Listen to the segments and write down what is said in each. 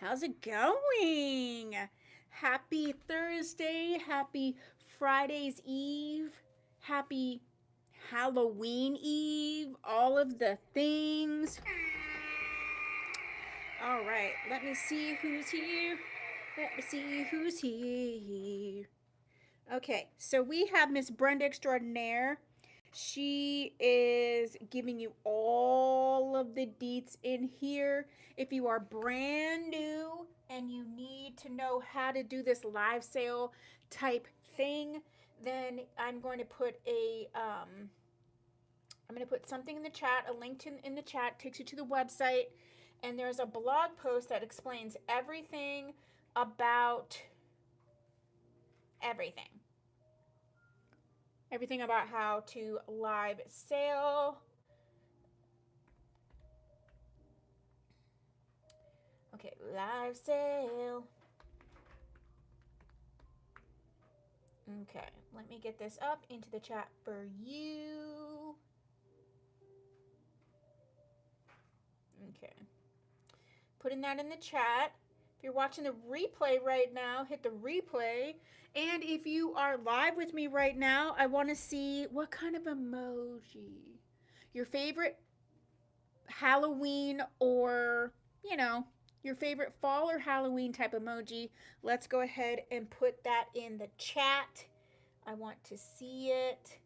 How's it going? Happy Thursday. Happy Friday's Eve. Happy Halloween Eve. All of the things. All right, let me see who's here. Let me see who's here. Okay, so we have Miss Brenda Extraordinaire. She is giving you all of the deets in here. If you are brand new and you need to know how to do this live sale type thing, then I'm going to put something in the chat, a link in the chat takes you to the website, and there's a blog post that explains everything about everything. Everything about how to live sale. Okay, live sale. Okay, let me get this up into the chat for you. Okay. Putting that in the chat. If you're watching the replay right now, hit the replay. And if you are live with me right now, I want to see what kind of emoji. Your favorite Halloween or, your favorite fall or Halloween type emoji. Let's go ahead and put that in the chat. I want to see it.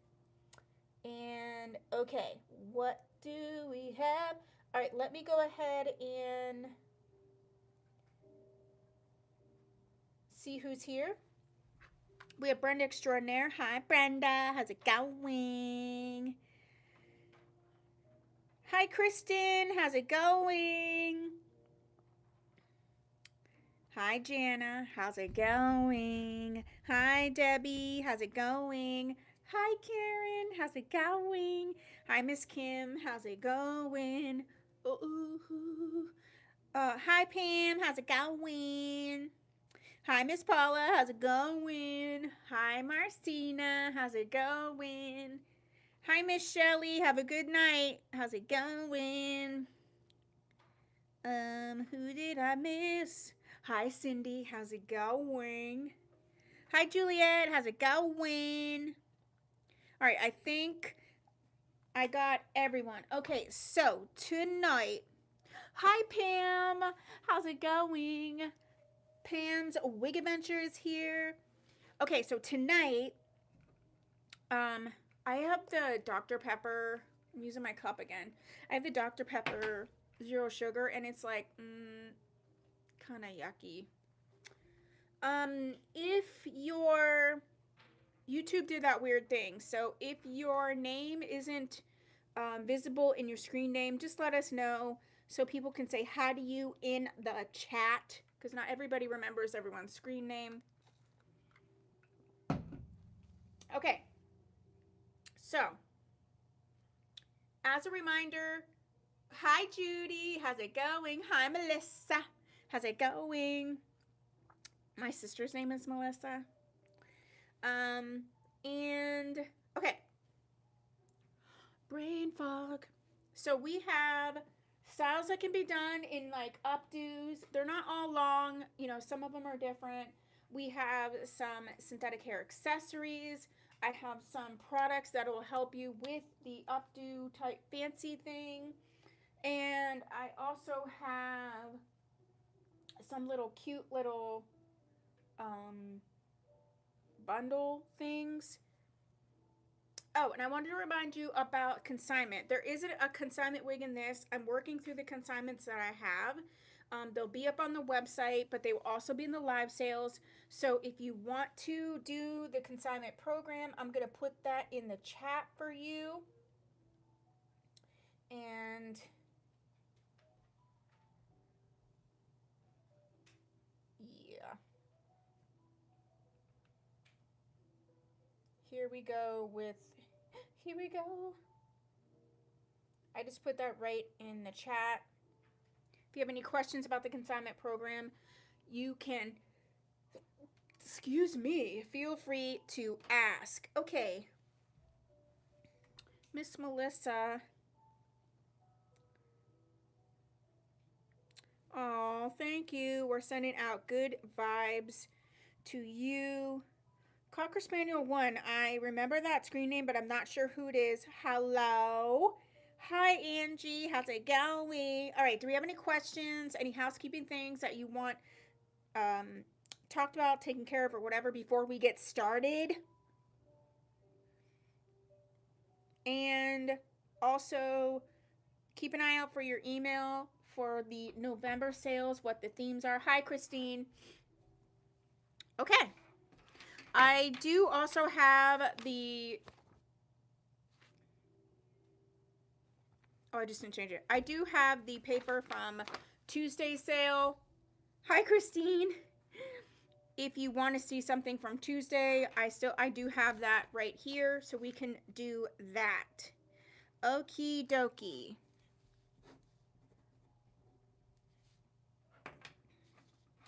And okay, what do we have? All right, let me go ahead and see who's here. We have Brenda Extraordinaire. Hi, Brenda. How's it going? Hi, Kristen. How's it going? Hi, Jana. How's it going? Hi, Debbie. How's it going? Hi, Karen. How's it going? Hi, Miss Kim. How's it going? Ooh. Hi, Pam. How's it going? Hi, Miss Paula. How's it going? Hi, Marcina. How's it going? Hi, Miss Shelley. Have a good night. How's it going? Who did I miss? Hi, Cindy. How's it going? Hi, Juliet. How's it going? All right, I think I got everyone. Okay, so tonight, hi, Pam. How's it going? Pam's Wig Adventure is here. Okay, so tonight, I have the Dr. Pepper. I'm using my cup again. I have the Dr. Pepper zero sugar, and it's like, kind of yucky. If your YouTube did that weird thing, so if your name isn't visible in your screen name, just let us know so people can say hi to you in the chat, because not everybody remembers everyone's screen name. Okay, so as a reminder, hi Judy, how's it going? Hi Melissa, how's it going? My sister's name is Melissa. And okay, brain fog. So we have styles that can be done in like updos. They're not all long, some of them are different. We have some synthetic hair accessories. I have some products that will help you with the updo type fancy thing. And I also have some little cute little bundle things. Oh, and I wanted to remind you about consignment. There isn't a consignment wig in this. I'm working through the consignments that I have. They'll be up on the website, but they will also be in the live sales. So if you want to do the consignment program, I'm going to put that in the chat for you. And yeah. Here we go. I just put that right in the chat. If you have any questions about the consignment program, you can, feel free to ask. Okay, Miss Melissa. Oh, thank you. We're sending out good vibes to you. Cocker Spaniel 1. I remember that screen name, but I'm not sure who it is. Hello. Hi, Angie. How's it going? All right. Do we have any questions? Any housekeeping things that you want um, talked about, taken care of, or whatever before we get started? And also, keep an eye out for your email for the November sales, what the themes are. Hi, Christine. Okay. I do also have the... Oh, I just didn't change it. I do have the paper from Tuesday's sale. Hi, Christine. If you want to see something from Tuesday, I do have that right here, so we can do that. Okie dokie.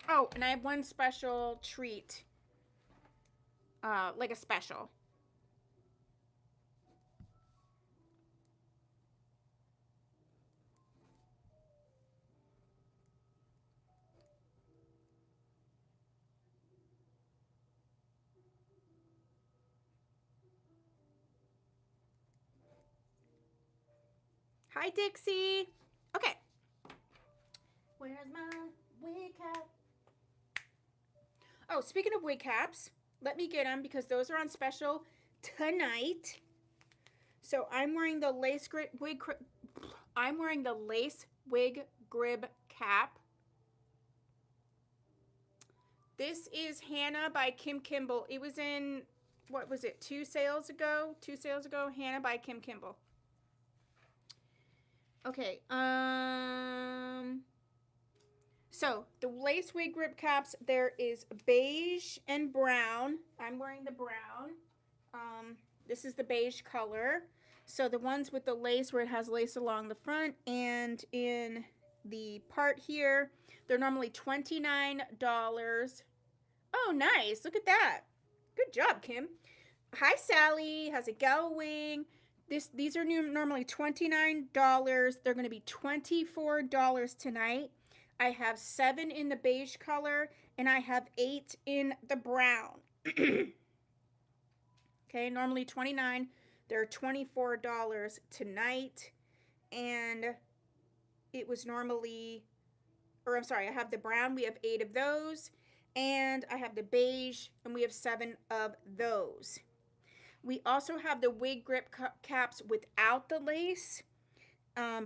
Oh, and I have one special treat. Like a special. Hi, Dixie. Okay. Where's my wig cap? Oh, speaking of wig caps, let me get them because those are on special tonight. So I'm wearing the lace wig. I'm wearing the lace wig grib cap. This is Hannah by Kim Kimble. It was in, what was it, 2 sales ago? 2 sales ago, Hannah by Kim Kimble. Okay, so the lace wig grip caps, there is beige and brown. I'm wearing the brown. This is the beige color. So the ones with the lace where it has lace along the front and in the part here, they're normally $29. Oh, nice. Look at that. Good job, Kim. Hi, Sally. How's it going? These are normally $29. They're going to be $24 tonight. I have 7 in the beige color, and I have 8 in the brown. Okay, normally $29. They're $24 tonight. And it was normally, or I'm sorry, I have the brown. We have 8 of those. And I have the beige, and we have 7 of those. We also have the wig grip caps without the lace,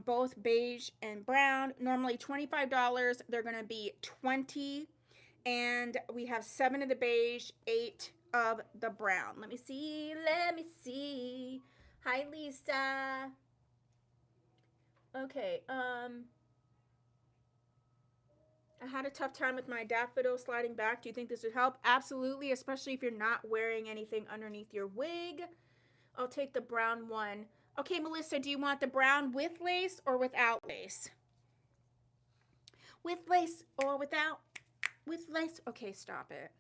both beige and brown. Normally $25. They're going to be $20. And we have 7 of the beige, 8 of the brown. Let me see. Let me see. Hi, Lisa. Okay. I had a tough time with my daffodil sliding back. Do you think this would help? Absolutely, especially if you're not wearing anything underneath your wig. I'll take the brown one. Okay, Melissa, do you want the brown with lace or without lace? With lace or without? With lace? Okay, stop it.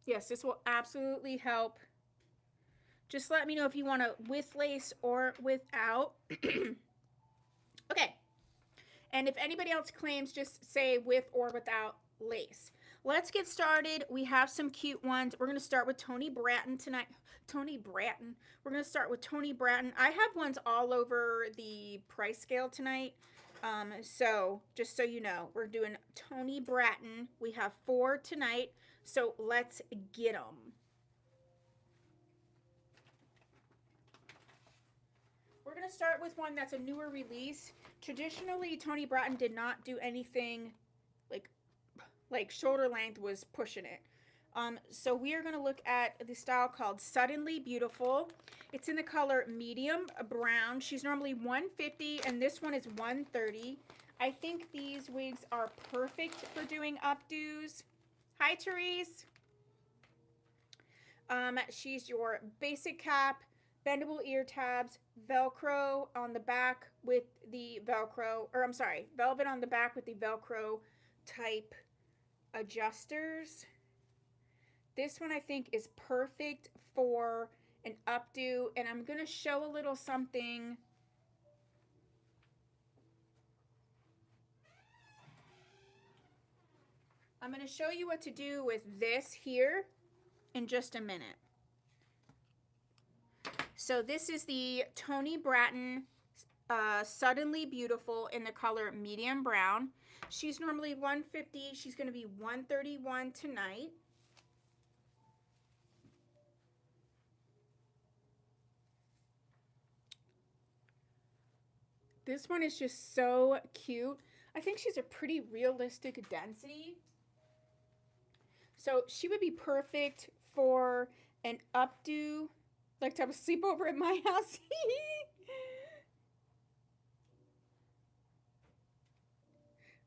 Yes, this will absolutely help. Just let me know if you want to with lace or without. Okay. And if anybody else claims, just say with or without lace. Let's get started. We have some cute ones. We're going to start with Toni Bratton tonight. Toni Bratton. We're going to start with Toni Bratton. I have ones all over the price scale tonight. So just so you know, we're doing Toni Bratton. We have 4 tonight. So let's get them. We're going to start with one that's a newer release. Traditionally, Toni Bratton did not do anything like shoulder length was pushing it. So we are going to look at the style called Suddenly Beautiful. It's in the color medium brown. She's normally $150 and this one is $130. I think these wigs are perfect for doing updos. Hi, Therese. She's your basic cap, bendable ear tabs, Velcro on the back with the Velcro, or I'm sorry, velvet on the back with the Velcro type adjusters. This one I think is perfect for an updo, and I'm going to show a little something. I'm going to show you what to do with this here in just a minute. So this is the Toni Bratton Suddenly Beautiful in the color medium brown. She's normally $150. She's going to be $131 tonight. This one is just so cute. I think she's a pretty realistic density. So she would be perfect for an updo, like to have a sleepover at my house.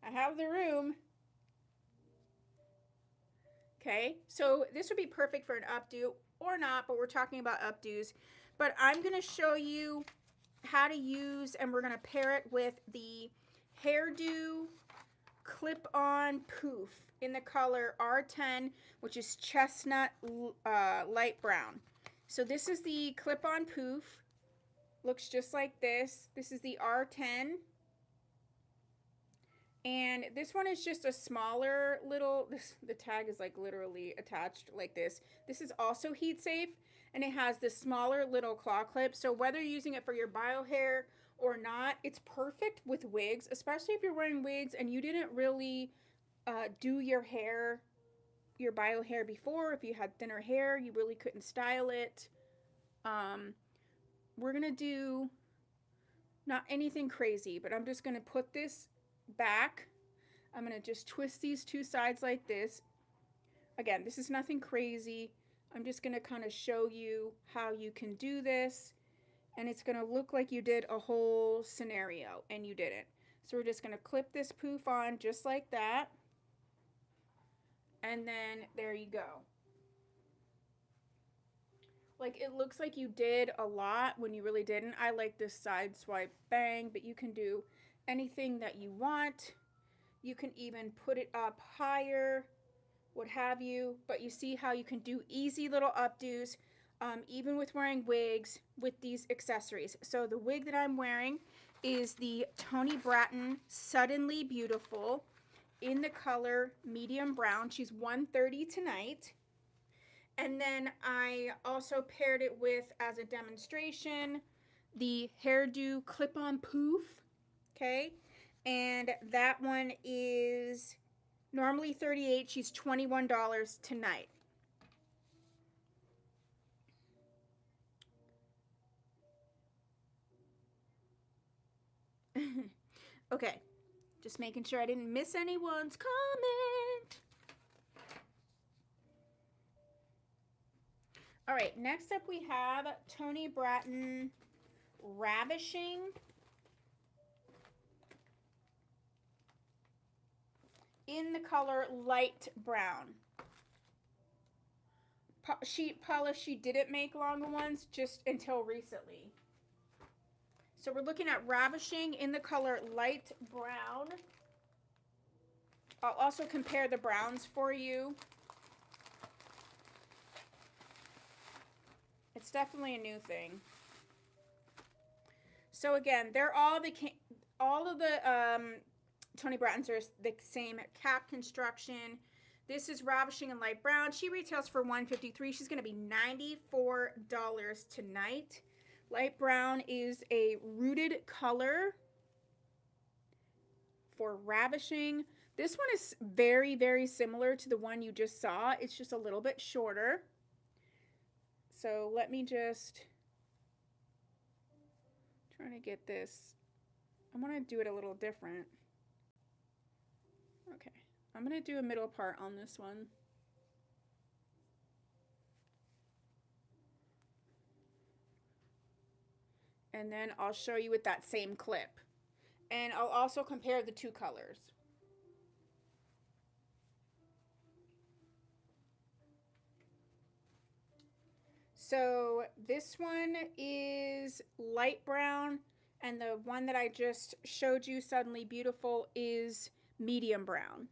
I have the room. Okay, so this would be perfect for an updo or not, but we're talking about updos. But I'm going to show you how to use, and we're going to pair it with the hairdo clip-on poof in the color R10, which is chestnut light brown. So this is the clip-on poof. Looks just like this. This is the R10. And this one is just a smaller little, the tag is like literally attached like this. This is also heat safe, and it has this smaller little claw clip. So whether you're using it for your bio hair or not, it's perfect with wigs, especially if you're wearing wigs and you didn't really do your hair, your bio hair before. If you had thinner hair, you really couldn't style it. We're going to do not anything crazy, but I'm just going to put this back. I'm going to just twist these two sides like this. Again, this is nothing crazy. I'm just going to kind of show you how you can do this, and it's going to look like you did a whole scenario and you didn't. So we're just going to clip this poof on just like that, and then there you go. Like, it looks like you did a lot when you really didn't. I like this side swipe bang, but you can do anything that you want. You can even put it up higher, what have you. But you see how you can do easy little updos, even with wearing wigs with these accessories. So the wig that I'm wearing is the Toni Bratton Suddenly Beautiful in the color medium brown. She's $130 tonight. And then I also paired it with, as a demonstration, the hairdo clip-on poof. Okay, and that one is normally $38. She's $21 tonight. Okay, just making sure I didn't miss anyone's comment. All right, next up we have Toni Bratton Ravishing. In the color light brown. Sheet polish, she didn't make longer ones just until recently. So we're looking at Ravishing in the color light brown. I'll also compare the browns for you. It's definitely a new thing. So again, they're all of the Toni Brattons are the same cap construction. This is Ravishing in light brown. She retails for $153. She's going to be $94 tonight. Light brown is a rooted color for Ravishing. This one is very, very similar to the one you just saw. It's just a little bit shorter. So let me just try to get this. I want to do it a little different. Okay, I'm going to do a middle part on this one. And then I'll show you with that same clip. And I'll also compare the two colors. So this one is light brown, and the one that I just showed you, Suddenly Beautiful, is medium brown.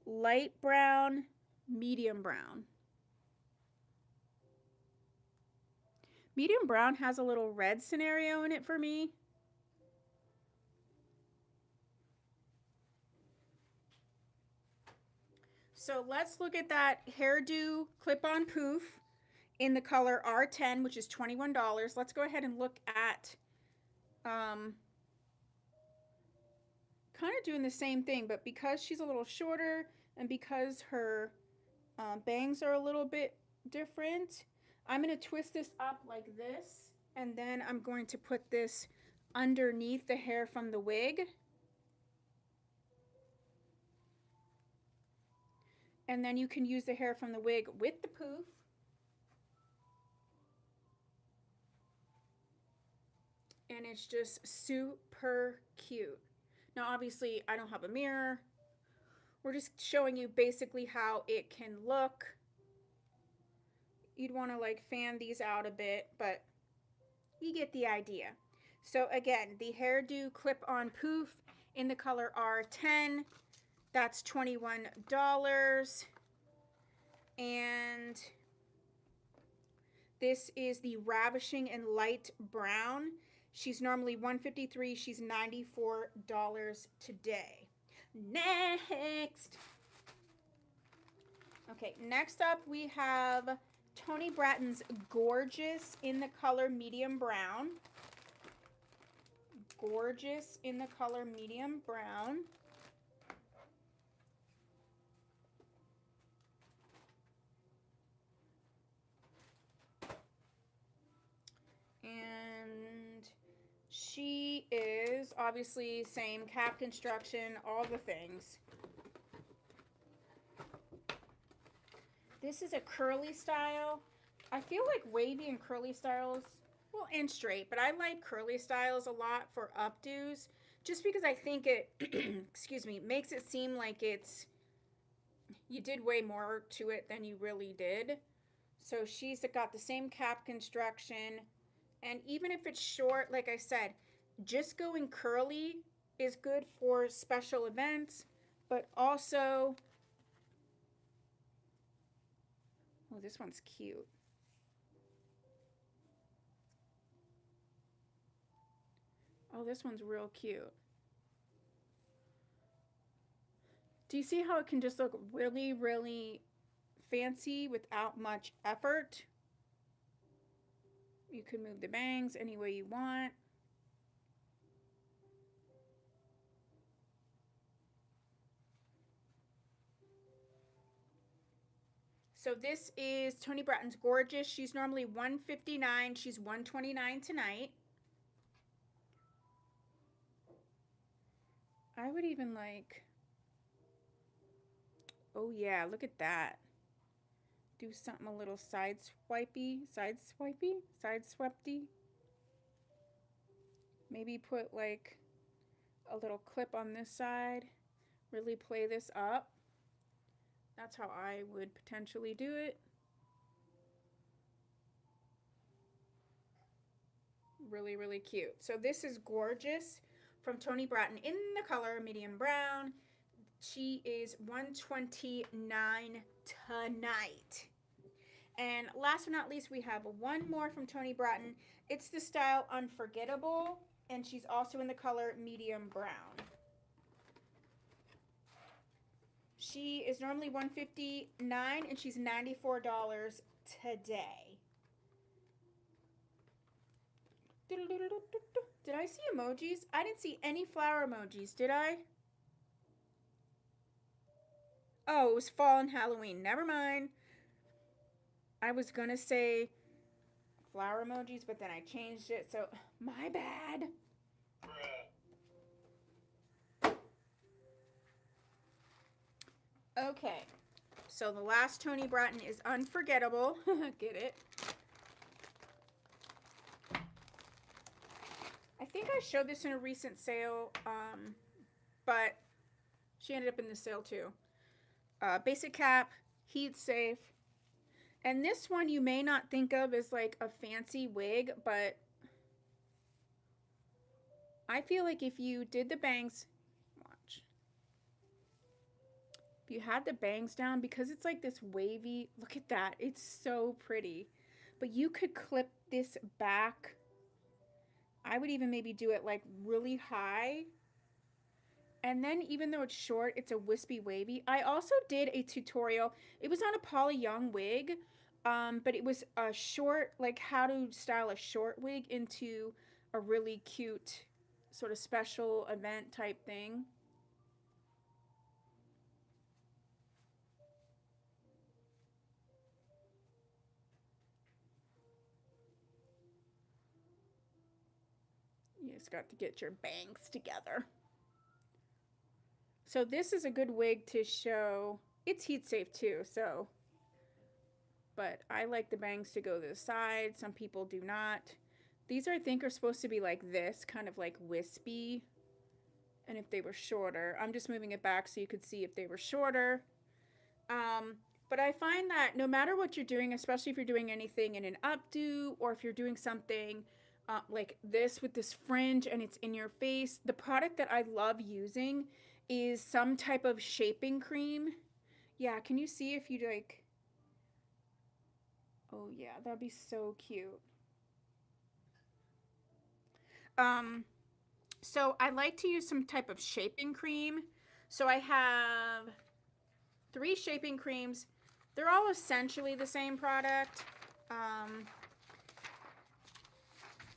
Light brown, medium brown. Medium brown has a little red scenario in it for me. So let's look at that hairdo clip-on poof in the color R10, which is $21. Let's go ahead and look at kind of doing the same thing, but because she's a little shorter and because her bangs are a little bit different, I'm going to twist this up like this, and then I'm going to put this underneath the hair from the wig. And then you can use the hair from the wig with the poof. And it's just super cute. Now, obviously, I don't have a mirror. We're just showing you basically how it can look. You'd want to like fan these out a bit, but you get the idea. So again, the hairdo clip-on poof in the color R10, that's $21. And this is the Ravishing and Light Brown. She's normally $153. She's $94 today. Next. Okay, next up we have Toni Bratton's Gorgeous in the color medium brown. Gorgeous in the color medium brown. And she is obviously same cap construction, all the things. This is a curly style. I feel like wavy and curly styles, well, and straight, but I like curly styles a lot for updos just because I think it, excuse me, makes it seem like it's, you did way more to it than you really did. So she's got the same cap construction. And even if it's short, like I said, just going curly is good for special events, but also, oh, this one's cute. Oh, this one's real cute. Do you see how it can just look really, really fancy without much effort? You can move the bangs any way you want. So this is Toni Bratton's Gorgeous. She's normally $159. She's $129 tonight. I would even like, oh yeah, look at that. Do something a little side swipey. Maybe put like a little clip on this side. Really play this up. That's how I would potentially do it. Really, really cute. So this is Gorgeous from Toni Bratton in the color medium brown. She is $129 tonight. And last but not least, we have one more from Toni Bratton. It's the style Unforgettable, and she's also in the color medium brown. She is normally $159, and she's $94 today. Did I see emojis? I didn't see any flower emojis, did I? Oh, it was fall and Halloween. Never mind. I was gonna say flower emojis, but then I changed it, so my bad. Okay, so the last Toni Bratton is Unforgettable. Get it? I think I showed this in a recent sale, but she ended up in the sale too. Basic cap, heat safe. And this one you may not think of as like a fancy wig, but I feel like if you did the bangs, watch. If you had the bangs down, because it's like this wavy, look at that. It's so pretty. But you could clip this back, I would even maybe do it like really high. And then even though it's short, it's a wispy wavy. I also did a tutorial. It was on a Polly Young wig, but it was a short, like how to style a short wig into a really cute sort of special event type thing. You just got to get your bangs together. So this is a good wig to show. It's heat safe too, so. But I like the bangs to go to the side. Some people do not. These I think are supposed to be like this, kind of like wispy. And if they were shorter, I'm just moving it back so you could see if they were shorter. But I find that no matter what you're doing, especially if you're doing anything in an updo or if you're doing something like this with this fringe and it's in your face, the product that I love using is some type of shaping cream. Yeah, can you see if you like... Oh yeah, that'd be so cute. So I like to use some type of shaping cream. So I have 3 shaping creams. They're all essentially the same product.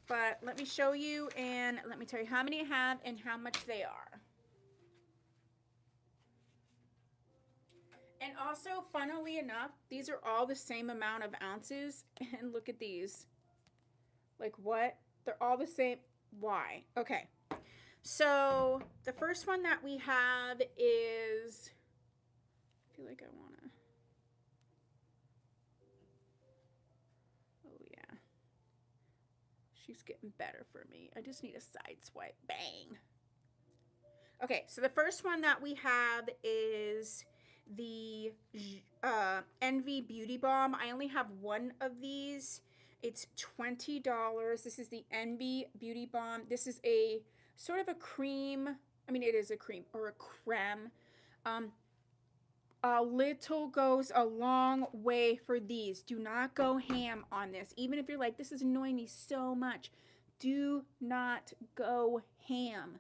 But let me show you and let me tell you how many I have and how much they are. And also, funnily enough, these are all the same amount of ounces. And look at these. Like what? They're all the same. Why? Okay. So the first one that we have is, I feel like I want to, oh yeah. She's getting better for me. I just need a side swipe. Bang. Okay, so the first one that we have is the Envy Beauty Balm. I only have one of these. It's $20. This is the Envy Beauty Balm. This is a sort of a cream. I mean, it is a cream or a creme. A little goes a long way for these. Do not go ham on this. Even if you're like, this is annoying me so much. Do not go ham.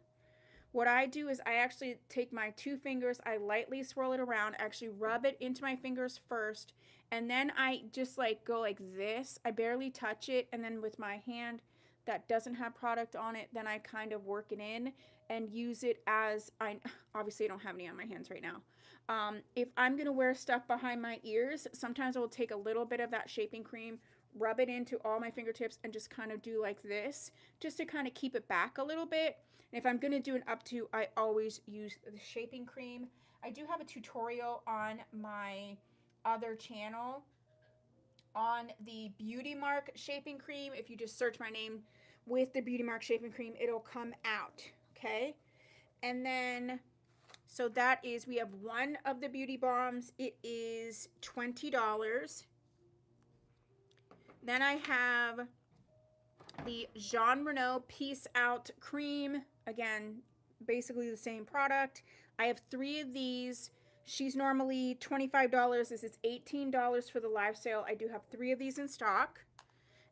What I do is I actually take my 2 fingers, I lightly swirl it around, actually rub it into my fingers first, and then I just like go like this. I barely touch it, and then with my hand that doesn't have product on it, then I kind of work it in and use it as, obviously I don't have any on my hands right now. If I'm gonna wear stuff behind my ears, sometimes I will take a little bit of that shaping cream, rub it into all my fingertips, and just kind of do like this, just to kind of keep it back a little bit. And if I'm going to do an updo, I always use the shaping cream. I do have a tutorial on my other channel on the Beauty Mark shaping cream. If you just search my name with the Beauty Mark shaping cream, it'll come out, okay? And then, so that is, we have one of the beauty balms. It is $20. Then I have the Jean Renault Peace Out Cream. Again, basically the same product. I have 3 of these. She's normally $25. This is $18 for the live sale. I do have 3 of these in stock.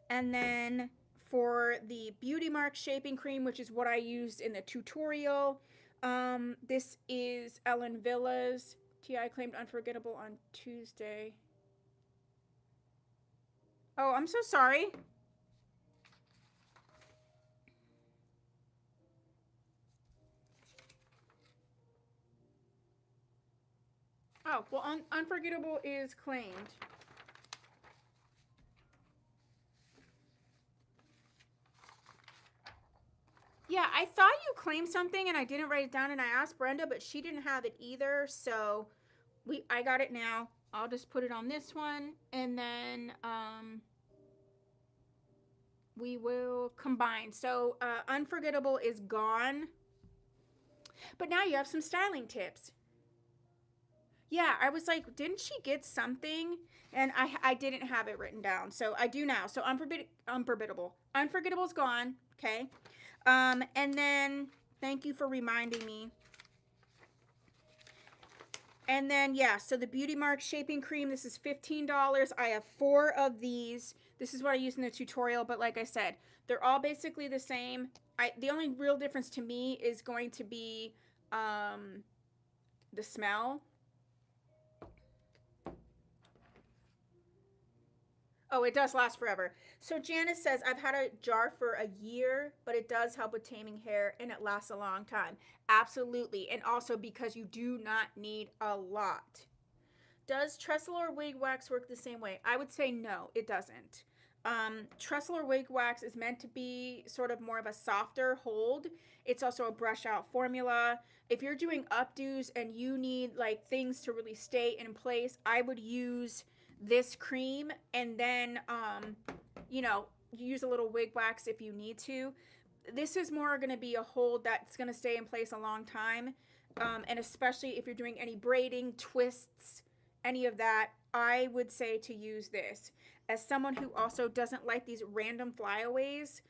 And then for the Beauty Mark Shaping Cream, which is what I used in the tutorial, this is Ellen Villa's. Tia claimed unforgettable on Tuesday. Oh, I'm so sorry. Oh, well, Unforgettable is claimed. Yeah, I thought you claimed something and I didn't write it down, and I asked Brenda, but she didn't have it either, so I got it now. I'll just put it on this one, and then we will combine. So Unforgettable is gone, but now you have some styling tips. Yeah, I was like, didn't she get something? And I didn't have it written down, so I do now. So Unforgettable's gone, okay? And then, thank you for reminding me. And then, yeah, so the Beauty Mark Shaping Cream, this is $15. I have 4 of these. This is what I use in the tutorial, but like I said, they're all basically the same. The only real difference to me is going to be the smell. Oh, it does last forever. So Janice says, I've had a jar for a year, but it does help with taming hair and it lasts a long time. Absolutely. And also because you do not need a lot. Does trestle or wig wax work the same way? I would say no, it doesn't. Trestle or wig wax is meant to be sort of more of a softer hold. It's also a brush out formula. If you're doing updos and you need like things to really stay in place, I would use this cream and then, you know, use a little wig wax if you need to. This is more going to be a hold that's going to stay in place a long time. And especially if you're doing any braiding, twists, any of that, I would say to use this. As someone who also doesn't like these random flyaways,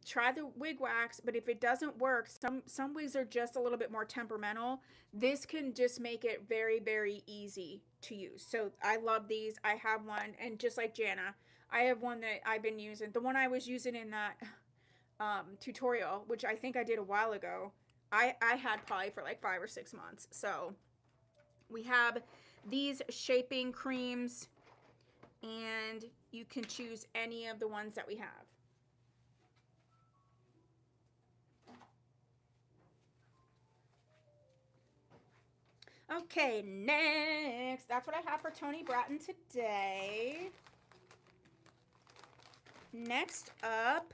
try the wig wax, but if it doesn't work, some wigs are just a little bit more temperamental. This can just make it very, very easy to use. So I love these. I have one, and just like Jana, I have one that I've been using. The one I was using in that tutorial, which I think I did a while ago, I had probably for like 5 or 6 months. So we have these shaping creams, and you can choose any of the ones that we have. Okay, next. That's what I have for Tony Bratton today. Next up,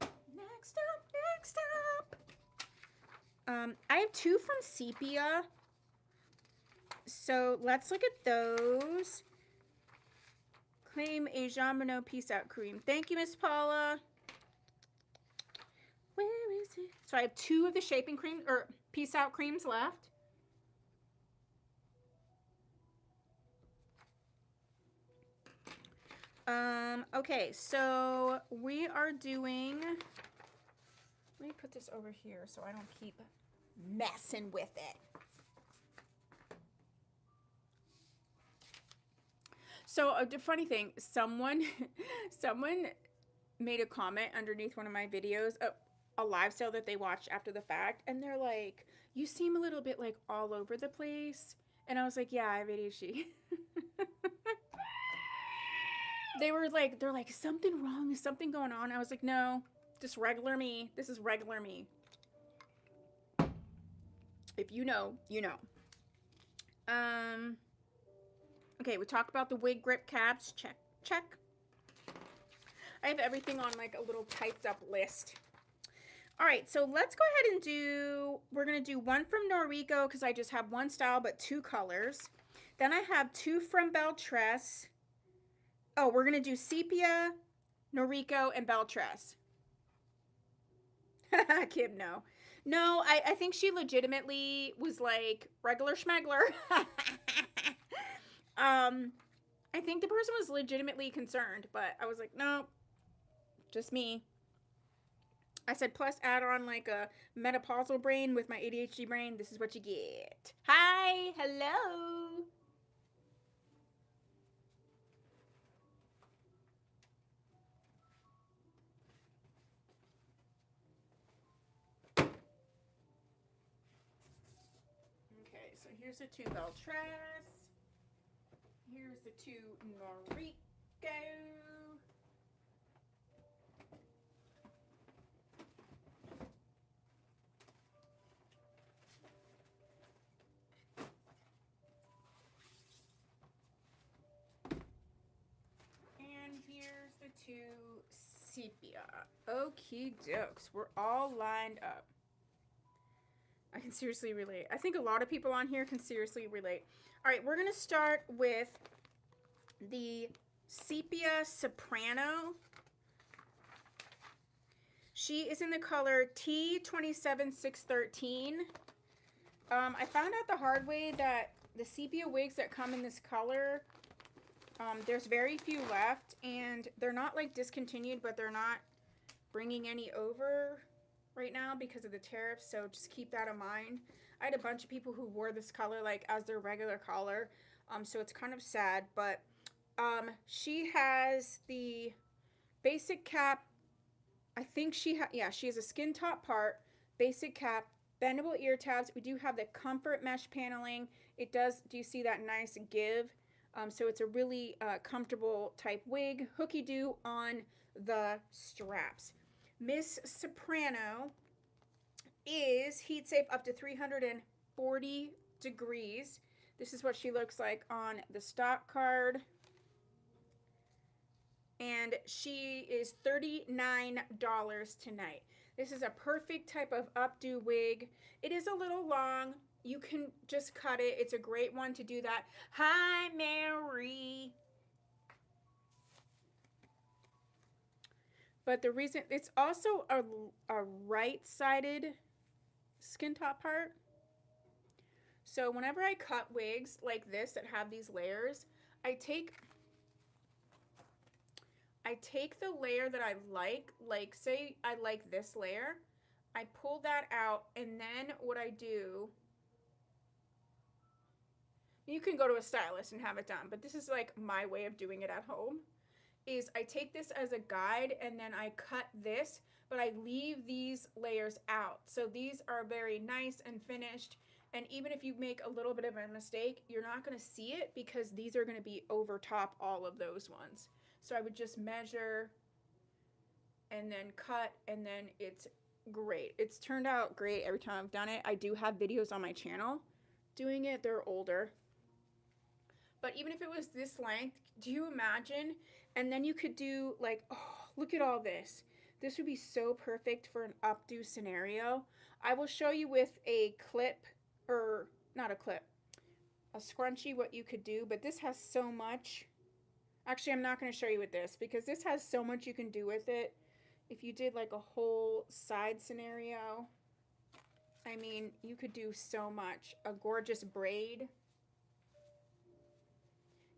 next up. I have 2 from Sepia. So let's look at those. Claim a Jean Monod Peace Out Cream. Thank you, Miss Paula. Where is it? So I have 2 of the shaping cream or Peace Out creams left. Okay, so we are doing, let me put this over here so I don't keep messing with it. So the funny thing, someone made a comment underneath one of my videos, a live sale that they watched after the fact, and they're like, you seem a little bit like all over the place. And I was like, yeah, I have ADHD. They're like, something wrong, is something going on? I was like, no, just regular me. This is regular me. If you know, you know. Okay, we talked about the wig grip caps. Check, check. I have everything on like a little typed up list. All right, so let's go ahead and do, we're going to do 1 from Noriko because I just have 1 style but 2 colors. Then I have 2 from Beltress. Oh, we're going to do Sepia, Noriko, and Beltress. Kim, no. No, I think she legitimately was like, regular schmegler. I think the person was legitimately concerned, but I was like, no, just me. I said, plus add on like a menopausal brain with my ADHD brain. This is what you get. Hi, hello. Okay, so here's the 2 Beltress. Here's the 2 Noriko. And here's the 2 Sepia. Okie dokes. We're all lined up. I can seriously relate. I think a lot of people on here can seriously relate. All right, we're going to start with the Sepia Soprano. She is in the color T27613. I found out the hard way that the sepia wigs that come in this color, there's very few left, and they're not like discontinued, but they're not bringing any over right now because of the tariffs, so just keep that in mind. I had a bunch of people who wore this color like as their regular color, so it's kind of sad, but she has the basic cap. I think she has a skin top part, basic cap, bendable ear tabs. We do have the comfort mesh paneling. It does, do you see that nice give? So it's a really comfortable type wig. Hooky do on the straps. Miss Soprano is heat safe up to 340 degrees. This is what she looks like on the stock card. And she is $39 tonight. This is a perfect type of updo wig. It is a little long. You can just cut it. It's a great one to do that. Hi, Mary. But the reason, it's also a right-sided skin top part. So whenever I cut wigs like this that have these layers, I take the layer that I like say I like this layer, I pull that out, and then what I do, you can go to a stylist and have it done, but this is like my way of doing it at home, is I take this as a guide and then I cut this, but I leave these layers out. So these are very nice and finished, and even if you make a little bit of a mistake, you're not going to see it because these are going to be over top all of those ones. So I would just measure and then cut, and then it's great. It's turned out great every time I've done it. I do have videos on my channel doing it. They're older. But even if it was this length, do you imagine? And then you could do like, oh, look at all this. This would be so perfect for an updo scenario. I will show you with a clip, or not a clip, a scrunchie, what you could do, but this has so much. Actually, I'm not going to show you with this because this has so much you can do with it. If you did like a whole side scenario, I mean, you could do so much. A gorgeous braid.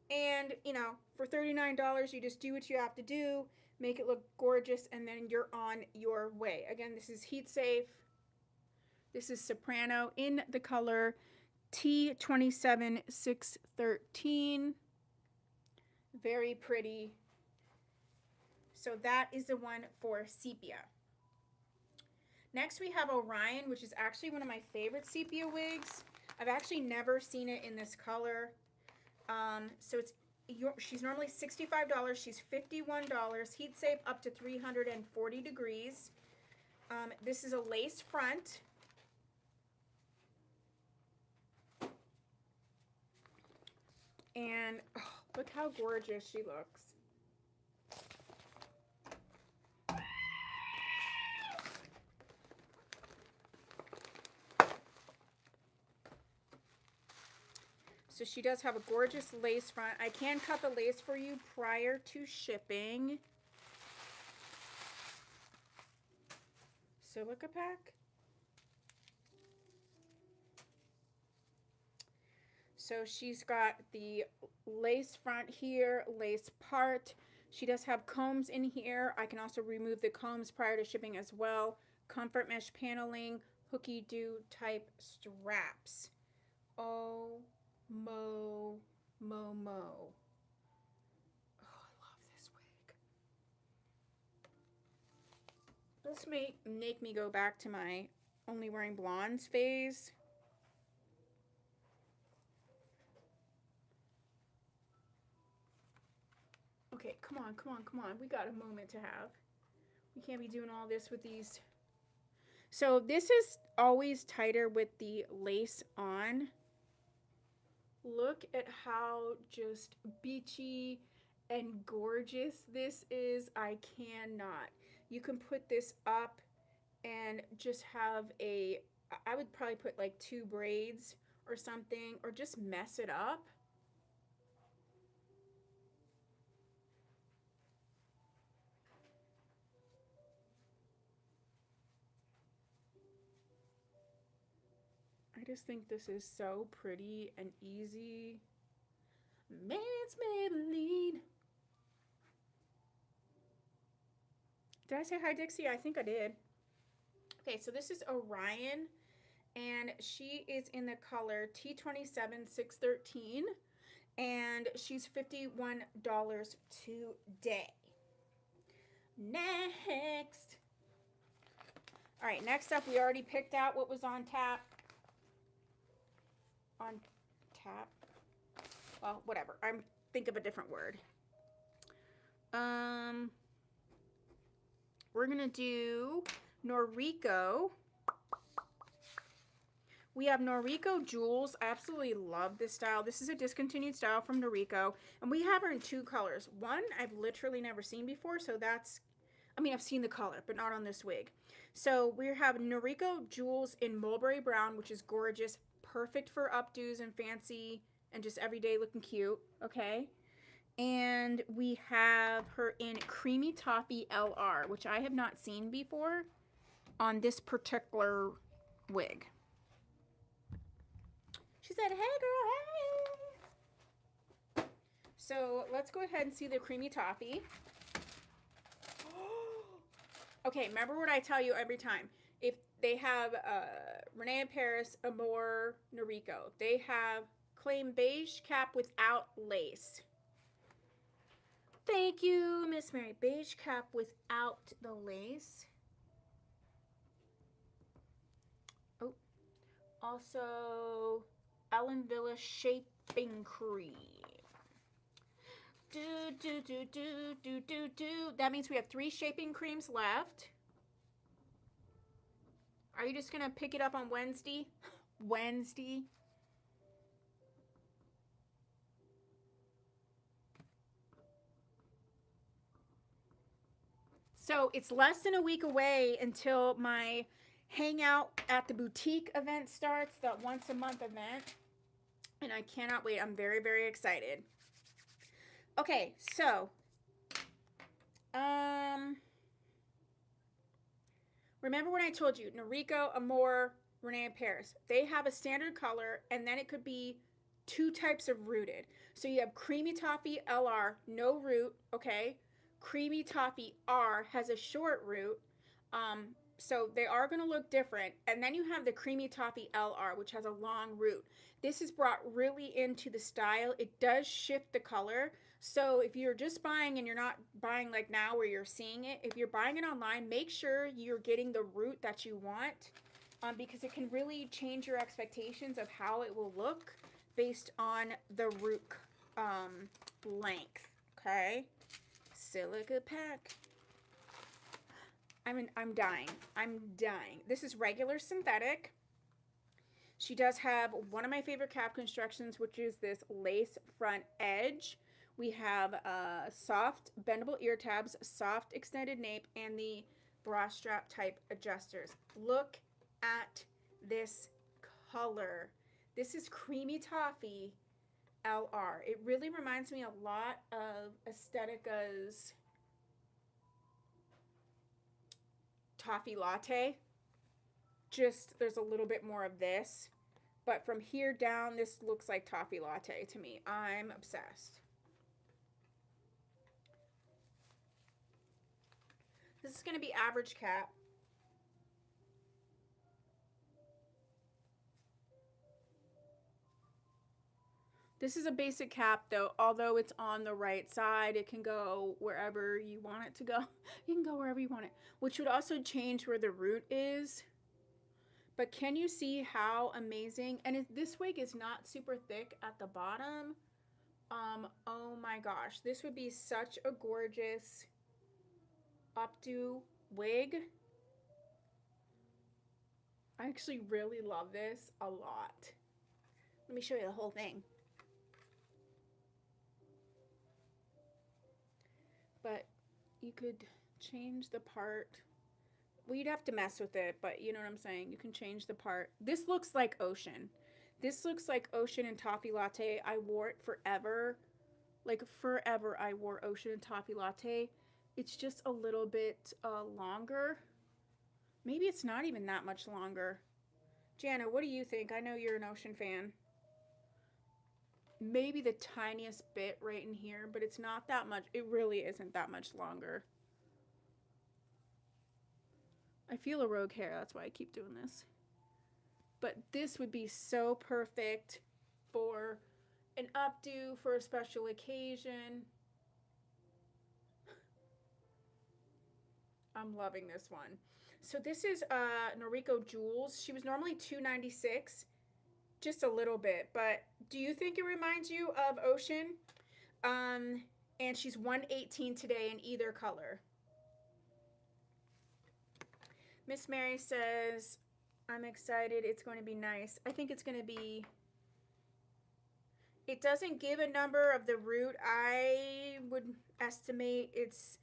And, you know, for $39, you just do what you have to do, make it look gorgeous, and then you're on your way. Again, this is heat safe. This is Soprano in the color T27613. Very pretty. So that is the one for sepia. Next we have Orion, which is actually one of my favorite sepia wigs. I've actually never seen it in this color. So she's normally $65. She's $51. Heat safe up to 340 degrees. This is a lace front. And oh, look how gorgeous she looks. So she does have a gorgeous lace front. I can cut the lace for you prior to shipping. So look a pack. So she's got the lace front here, lace part. She does have combs in here. I can also remove the combs prior to shipping as well. Comfort mesh paneling, hooky-do type straps. Oh, mo. Oh, I love this wig. This may make me go back to my only wearing blondes phase. Okay, come on. We got a moment to have. We can't be doing all this with these. So this is always tighter with the lace on. Look at how just beachy and gorgeous this is. I cannot. You can put this up and just have a, I would probably put like 2 braids or something, or just mess it up. I just think this is so pretty and easy. It's Maybelline. Did I say hi, Dixie? I think I did. Okay, so this is Orion, and she is in the color T27 613, and she's $51 today. Next. All right, next up, we already picked out what was on tap. On tap. Well, whatever. I'm think of a different word. We're gonna do Noriko. We have Noriko Jewels. I absolutely love this style. This is a discontinued style from Noriko, and we have her in two colors. One I've literally never seen before, so that's, I mean, I've seen the color, but not on this wig. So we have Noriko Jewels in Mulberry Brown, which is gorgeous, perfect for updos and fancy and just everyday looking cute, okay? And we have her in Creamy Toffee LR, which I have not seen before on this particular wig. She said, hey girl, hey. So let's go ahead and see the Creamy Toffee. Okay, remember what I tell you every time. If they have Renee in Paris, Amore, Noriko. They have Claim Beige Cap without lace. Thank you, Miss Mary. Beige cap without the lace. Oh, also Ellen Villa Shaping Cream. That means we have 3 shaping creams left. Are you just gonna pick it up on Wednesday? Wednesday? So it's less than a week away until my hangout at the boutique event starts, that once a month event. And I cannot wait. I'm very, very excited. Okay, so remember when I told you Noriko, Amore, Renee in Paris, they have a standard color, and then it could be 2 types of rooted. So you have Creamy Toffee LR, no root, okay? Creamy Toffee R has a short root. So they are going to look different. And then you have the Creamy Toffee LR, which has a long root. This is brought really into the style. It does shift the color. So if you're just buying and you're not buying like now where you're seeing it, if you're buying it online, make sure you're getting the root that you want, because it can really change your expectations of how it will look based on the root length. Okay? Silica pack. I'm dying. I'm dying. This is regular synthetic. She does have one of my favorite cap constructions, which is this lace front edge. We have soft bendable ear tabs, soft extended nape, and the bra strap type adjusters. Look at this color. This is Creamy Toffee LR. It really reminds me a lot of Aesthetica's Toffee Latte. Just there's a little bit more of this, but from here down, this looks like Toffee Latte to me. I'm obsessed. This is going to be average cap. This is a basic cap though, although it's on the right side, it can go wherever you want it to go. You can go wherever you want it, which would also change where the root is. But can you see how amazing? And this wig is not super thick at the bottom. Oh my gosh, this would be such a gorgeous updo wig. I actually really love this a lot. Let me show you the whole thing. But you could change the part. Well, you'd have to mess with it, but you know what I'm saying. You can change the part. This looks like Ocean. This looks like Ocean and Toffee Latte. I wore it forever. Like forever I wore Ocean and Toffee Latte. It's just a little bit longer. Maybe it's not even that much longer. Jana, what do you think? I know you're an Ocean fan. Maybe the tiniest bit right in here, but it's not that much. It really isn't that much longer. I feel a rogue hair. That's why I keep doing this. But this would be so perfect for an updo, for a special occasion. I'm loving this one. So this is Noriko Jewels. She was normally $2.96, just a little bit. But do you think it reminds you of Ocean? And she's $118 today in either color. Miss Mary says, I'm excited. It's going to be nice. I think it's going to be... It doesn't give a number of the root. I would estimate it's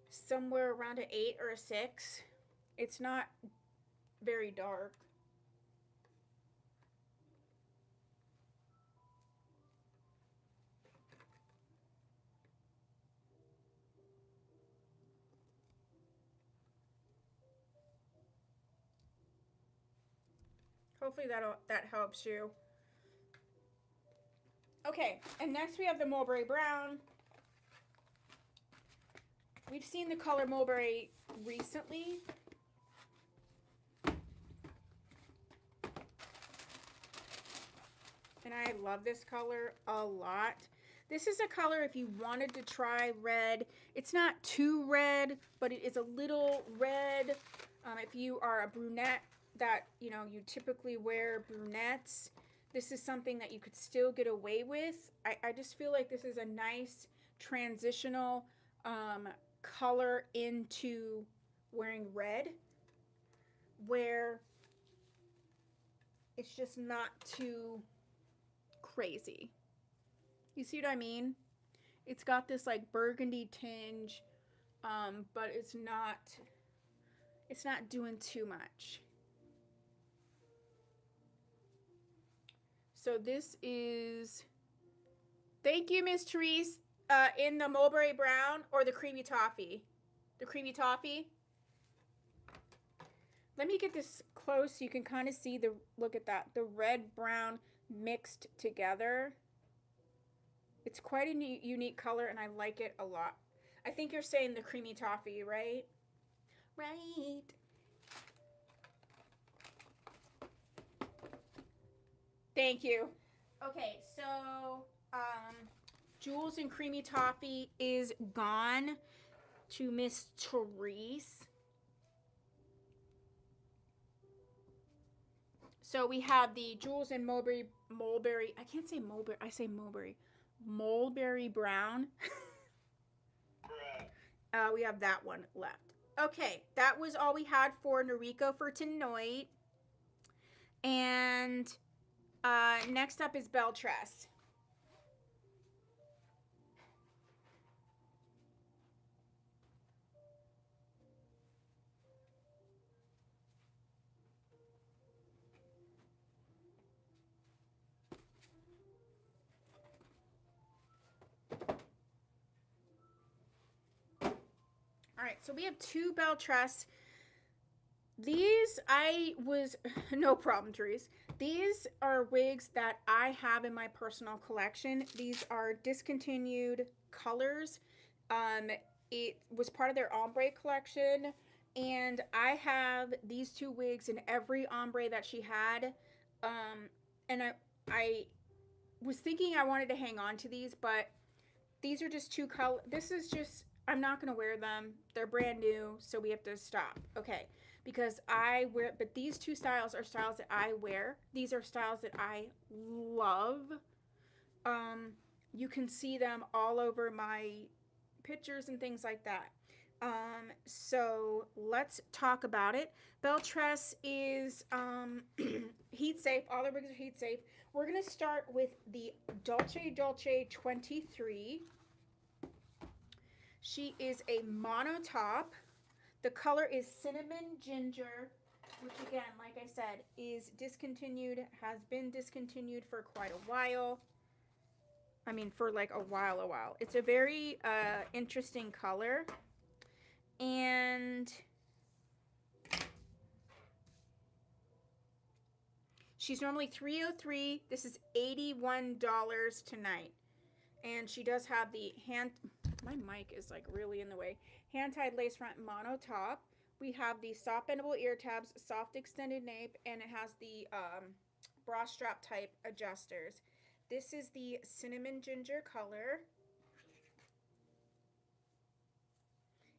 somewhere around an 8 or a 6. It's not very dark. Hopefully that helps you. Okay, and next we have the Mulberry Brown. We've seen the color Mulberry recently. And I love this color a lot. This is a color if you wanted to try red. It's not too red, but it is a little red. If you are a brunette that, you know, you typically wear brunettes, this is something that you could still get away with. I just feel like this is a nice transitional color into wearing red, where it's just not too crazy. You see what I mean? It's got this like burgundy tinge, but it's not doing too much. So this is, thank you, Miss Therese, in the Mulberry Brown or the Creamy Toffee. The Creamy Toffee. Let me get this close so you can kind of see the, look at that, the red brown mixed together. It's quite a unique color and I like it a lot. I think you're saying the Creamy Toffee, right? Right. Thank you. Okay, so Jewels and Creamy Toffee is gone to Miss Therese. So we have the Jewels and Mulberry, I can't say Mulberry, I say Mulberry. Mulberry Brown. We have that one left. Okay, that was all we had for Noriko for tonight. And next up is Beltress. All right, so we have two Beltress. These no problem, Therese. These are wigs that I have in my personal collection. These are discontinued colors. It was part of their ombre collection, and I have these two wigs in every ombre that she had. And I was thinking I wanted to hang on to these, but these are just two color. This is just, I'm not going to wear them. They're brand new, so we have to stop. Okay, because I wear, but these two styles are styles that I wear. These are styles that I love. You can see them all over my pictures and things like that. So let's talk about it. Beltress is heat safe. All the wigs are heat safe. We're going to start with the Dolce 23. She is a mono top. The color is Cinnamon Ginger, which again, like I said, is discontinued, has been discontinued for quite a while. I mean, for like a while. It's a very interesting color. And she's normally $303. This is $81 tonight. And she does have the hand, my mic is like really in the way, hand-tied lace front mono top We have the soft bendable ear tabs, soft extended nape, and it has the bra strap type adjusters. This is the cinnamon ginger color.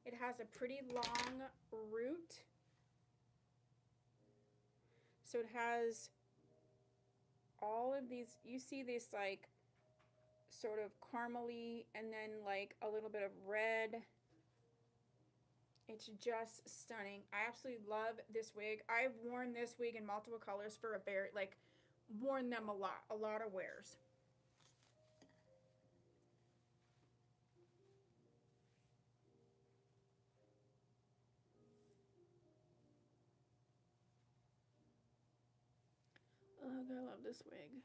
It has a pretty long root. So it has all of these, you see this like sort of caramely and then like a little bit of red. It's just stunning. I absolutely love this wig. I've worn this wig in multiple colors for a very, like, worn them a lot of wears. Oh, I love this wig.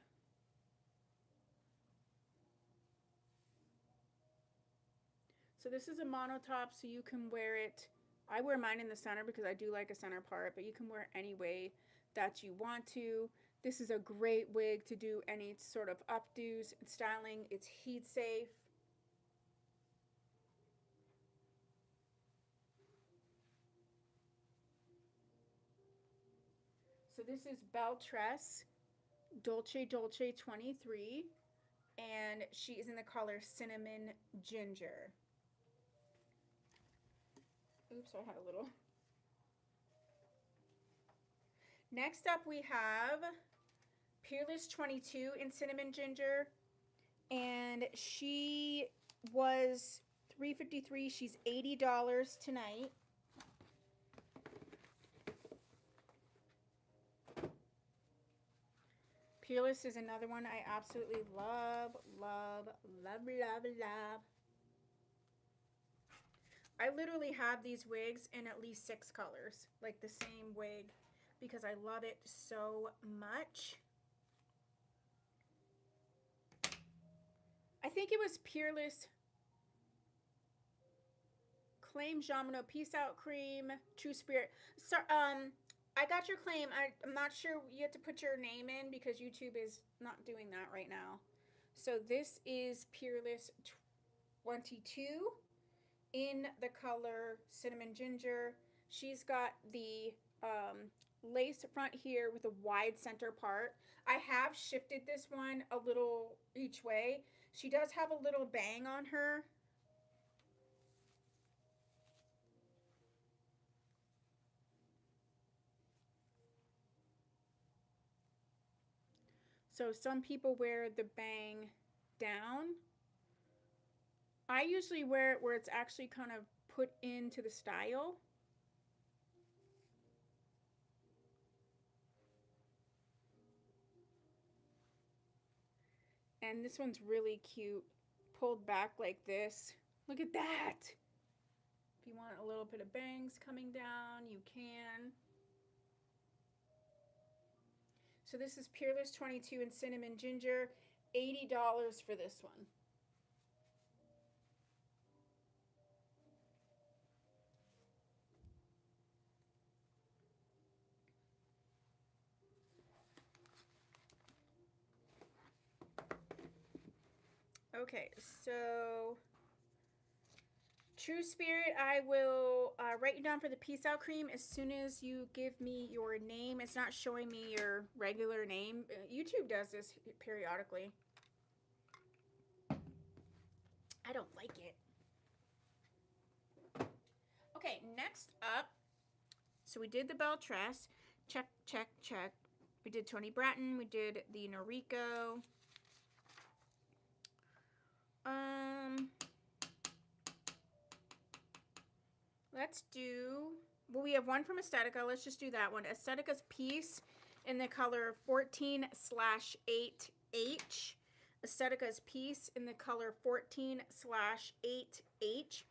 So this is a monotop, so you can wear it. I wear mine in the center because I do like a center part, but you can wear it any way that you want to. This is a great wig to do any sort of updos styling. It's heat safe. So this is Belle Tress Dolce 23, and she is in the color Cinnamon Ginger. Oops, I had a little. Next up we have Peerless 22 in Cinnamon Ginger, and she was $353. She's $80 tonight. Peerless is another one I absolutely love, love, love, love, love. I literally have these wigs in at least 6 colors, like the same wig, because I love it so much. I think it was Peerless Claim Jamino Peace Out Cream, True Spirit. So, I got your claim. I'm not sure you have to put your name in because YouTube is not doing that right now. So this is Peerless 22 in the color Cinnamon Ginger. She's got the lace front here with a wide center part. I have shifted this one a little each way. She does have a little bang on her. So some people wear the bang down. I usually wear it where it's actually kind of put into the style. And this one's really cute, pulled back like this. Look at that. If you want a little bit of bangs coming down, you can. So this is Peerless 22 in Cinnamon Ginger, $80 for this one. Okay, so True Spirit, I will write you down for the Peace Out Cream as soon as you give me your name. It's not showing me your regular name. YouTube does this periodically. I don't like it. Okay, next up, so we did the Belle Tress. Check, check, check. We did Toni Bratton. We did the Noriko. Let's do, well, we have one from Aesthetica. Let's just do that one. Aesthetica's Peace in the color 14/8H. Aesthetica's Peace in the color 14/8H.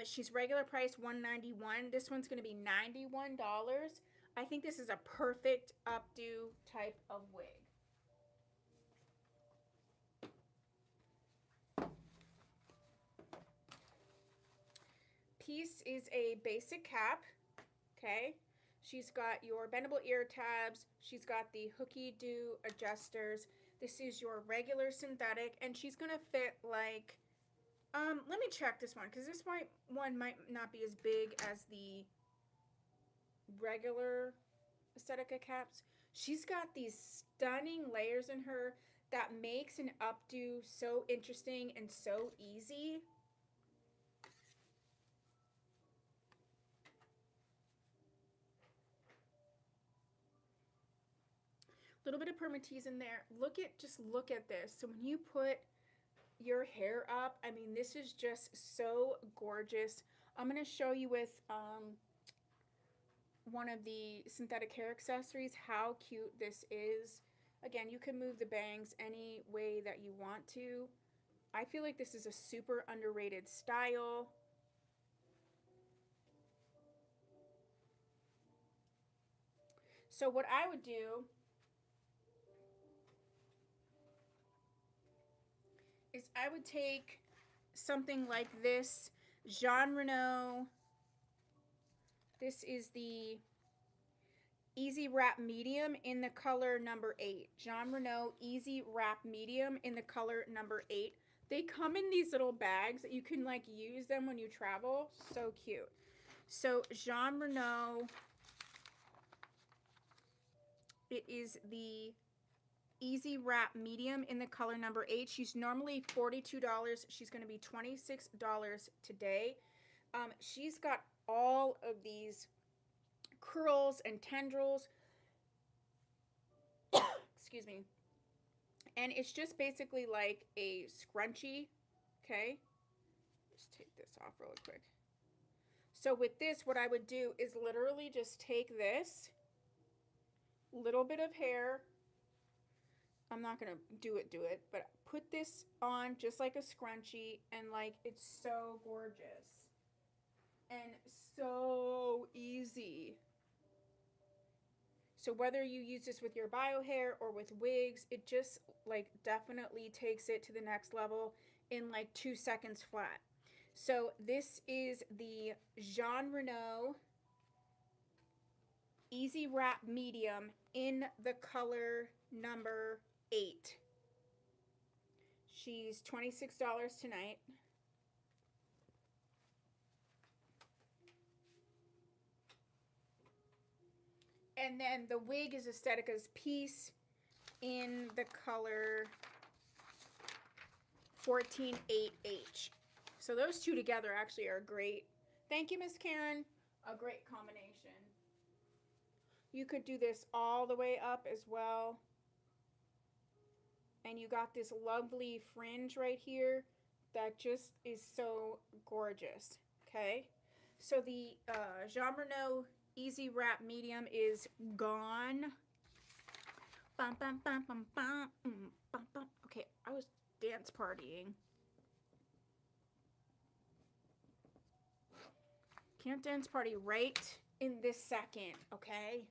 She's regular price $191. This one's going to be $91. I think this is a perfect updo type of wig. Peace is a basic cap, okay? She's got your bendable ear tabs. She's got the hooky-do adjusters. This is your regular synthetic, and she's gonna fit like, let me check this one, because this one might not be as big as the regular Aesthetica caps. She's got these stunning layers in her that makes an updo so interesting and so easy. A little bit of permatease in there. Just look at this. So when you put your hair up, I mean, this is just so gorgeous. I'm going to show you with one of the synthetic hair accessories how cute this is. Again, you can move the bangs any way that you want to. I feel like this is a super underrated style. So what I would do is I would take something like this Jean Reno. This is the Easy Wrap Medium in the color number 8. Jean Reno Easy Wrap Medium in the color number 8. They come in these little bags that you can like use them when you travel. So cute. So Jean Reno, it is the Easy Wrap Medium in the color number 8. She's normally $42. She's going to be $26 today. She's got all of these curls and tendrils. Excuse me. And it's just basically like a scrunchie. Okay. Just take this off really quick. So with this, what I would do is literally just take this little bit of hair. I'm not going to do it, but put this on just like a scrunchie, and like it's so gorgeous and so easy. So whether you use this with your bio hair or with wigs, it just like definitely takes it to the next level in like 2 seconds flat. So this is the Jean Reno Easy Wrap Medium in the color number 8. She's $26 tonight. And then the wig is Aesthetica's Piece in the color 148H. So those two together actually are great. Thank you, Miss Karen. A great combination. You could do this all the way up as well. And you got this lovely fringe right here that just is so gorgeous. Okay. So the Jean Reno Easy Wrap Medium is gone. Bum, bum, bum, bum, bum, bum, bum. Okay, I was dance partying. Can't dance party right in this second, okay?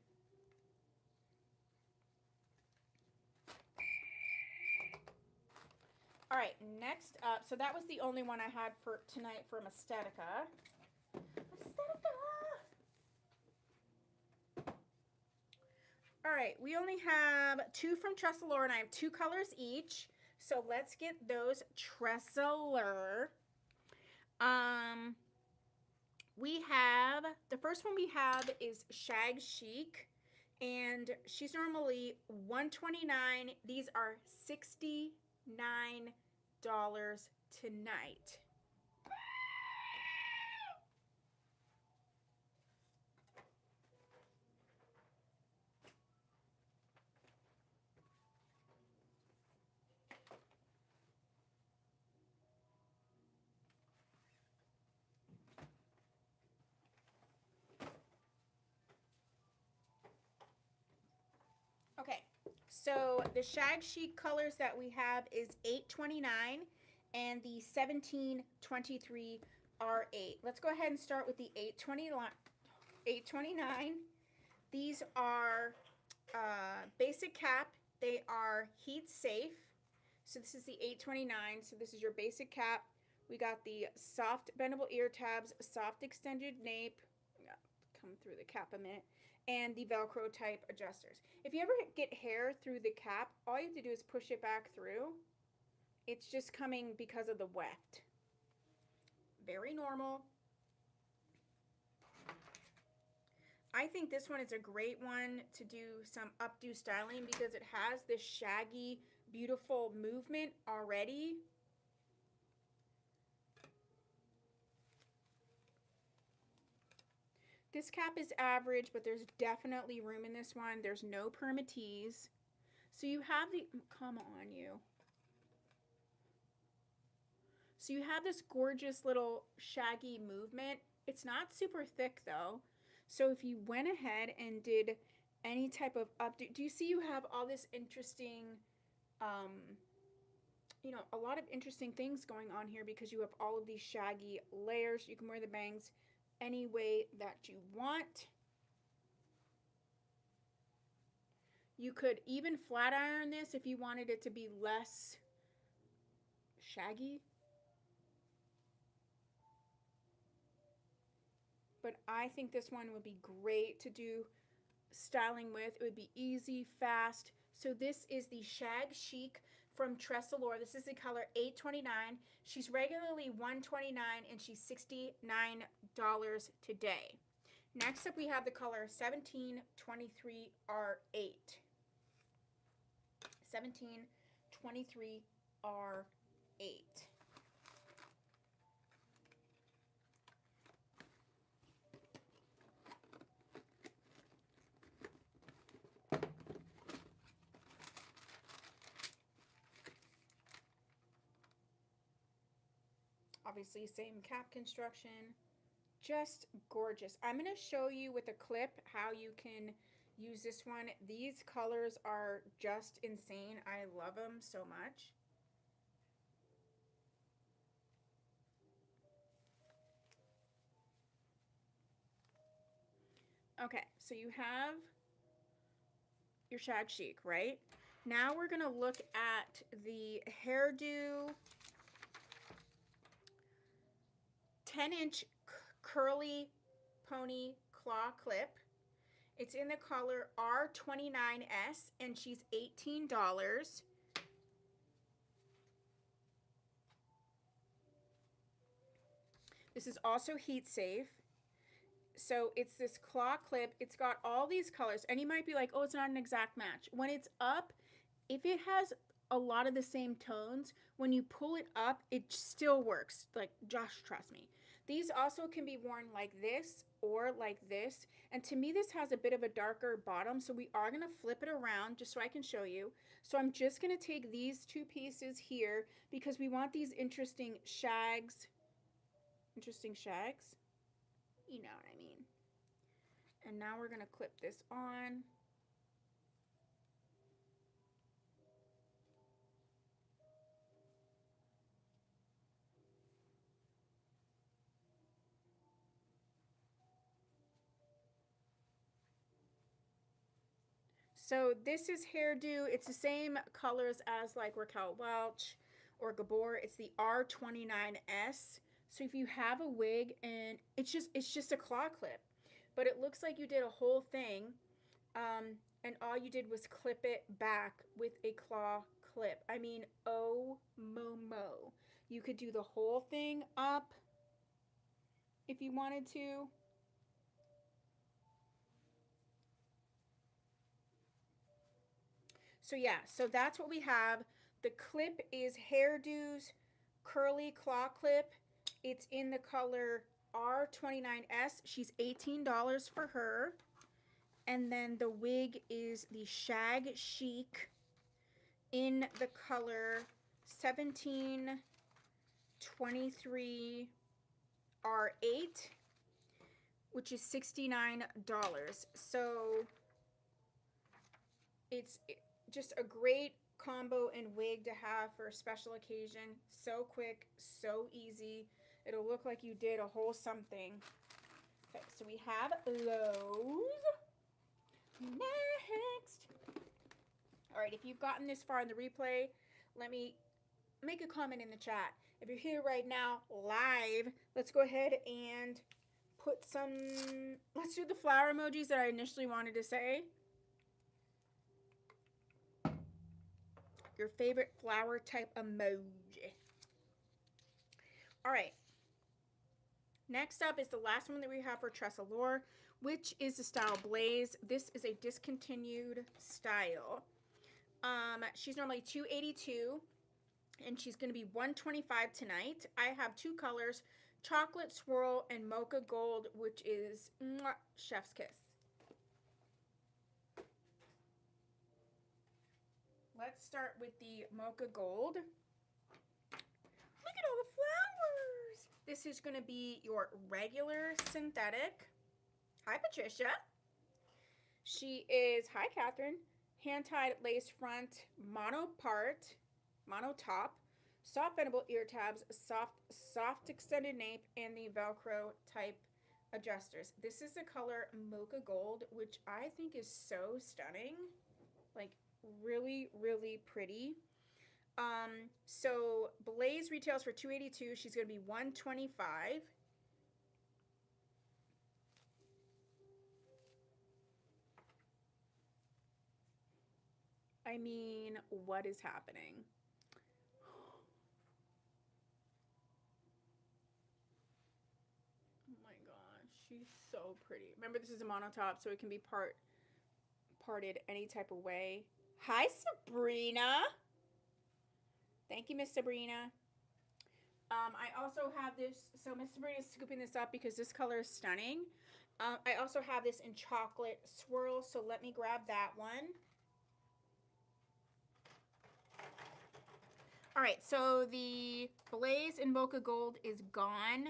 All right, next up. So that was the only one I had for tonight from Aesthetica. All right, we only have 2 from Tressalure, and I have 2 colors each. So let's get those Tressalure. We have, the first one we have is Shag Chic, and she's normally $129. These are $69 tonight. Okay, so the Shag Chic colors that we have is $8.29 and the $17.23 are 8. Let's go ahead and start with the $8.29. These are basic cap. They are heat safe. So this is the $8.29. So this is your basic cap. We got the soft bendable ear tabs, soft extended nape. Come through the cap a minute. And the Velcro type adjusters. If you ever get hair through the cap, all you have to do is push it back through. It's just coming because of the weft. Very normal. I think this one is a great one to do some updo styling because it has this shaggy, beautiful movement already. This cap is average, but there's definitely room in this one. There's no permatease. So you have the, come on you. So you have this gorgeous little shaggy movement. It's not super thick though. So if you went ahead and did any type of updo, do you see you have all this interesting, you know, a lot of interesting things going on here because you have all of these shaggy layers. You can wear the bangs any way that you want. You could even flat iron this if you wanted it to be less shaggy. But I think this one would be great to do styling with. It would be easy, fast. So this is the Shag Chic from Tressalore. This is the color 829. She's regularly $129 and she's $69 today. Next up we have the color 1723R8. 1723R8. Obviously same cap construction, just gorgeous. I'm going to show you with a clip how you can use this one. These colors are just insane. I love them so much. Okay, so you have your Shag Chic, right? Now we're going to look at the hairdo 10-inch curly pony claw clip. It's in the color R29S and she's $18. This is also heat safe. So it's this claw clip. It's got all these colors and you might be like, oh, it's not an exact match. When it's up, if it has a lot of the same tones, when you pull it up, it still works. Like, Josh, trust me. These also can be worn like this or like this. And to me, this has a bit of a darker bottom. So we are going to flip it around just so I can show you. So I'm just going to take these two pieces here because we want these interesting shags. Interesting shags. You know what I mean. And now we're going to clip this on. So this is hairdo. It's the same colors as like Raquel Welch or Gabor. It's the R29S. So if you have a wig and it's just a claw clip, but it looks like you did a whole thing, and all you did was clip it back with a claw clip. I mean, oh momo. You could do the whole thing up if you wanted to. So yeah, so that's what we have. The clip is Hairdo's Curly Claw Clip. It's in the color R29S. She's $18 for her. And then the wig is the Shag Chic in the color 1723R8, which is $69. So it's just a great combo and wig to have for a special occasion. So quick, so easy. It'll look like you did a whole something. Okay, so we have those. Next. All right, if you've gotten this far in the replay, let me make a comment in the chat. If you're here right now live, let's go ahead and put some, let's do the flower emojis that I initially wanted to say. Your favorite flower type emoji. All right. Next up is the last one that we have for Tressa Lore, which is the style Blaze. This is a discontinued style. She's normally $282, and she's going to be $125 tonight. I have two colors, chocolate swirl and mocha gold, which is mwah, chef's kiss. Let's start with the mocha gold. Look at all the flowers. This is going to be your regular synthetic. Hi, Patricia. She is, hi, Catherine. Hand-tied lace front, mono top, soft bendable ear tabs, soft extended nape, and the Velcro type adjusters. This is the color mocha gold, which I think is so stunning. Like, really, really pretty. So Blaze retails for $282. She's going to be $125. I mean, what is happening? Oh my gosh, she's so pretty. Remember, this is a monotop, so it can be parted any type of way. Hi, Sabrina. Thank you, Miss Sabrina. I also have this, so Miss Sabrina is scooping this up because this color is stunning. I also have this in chocolate swirl, so let me grab that one. All right, so the Blaze in Mocha Gold is gone.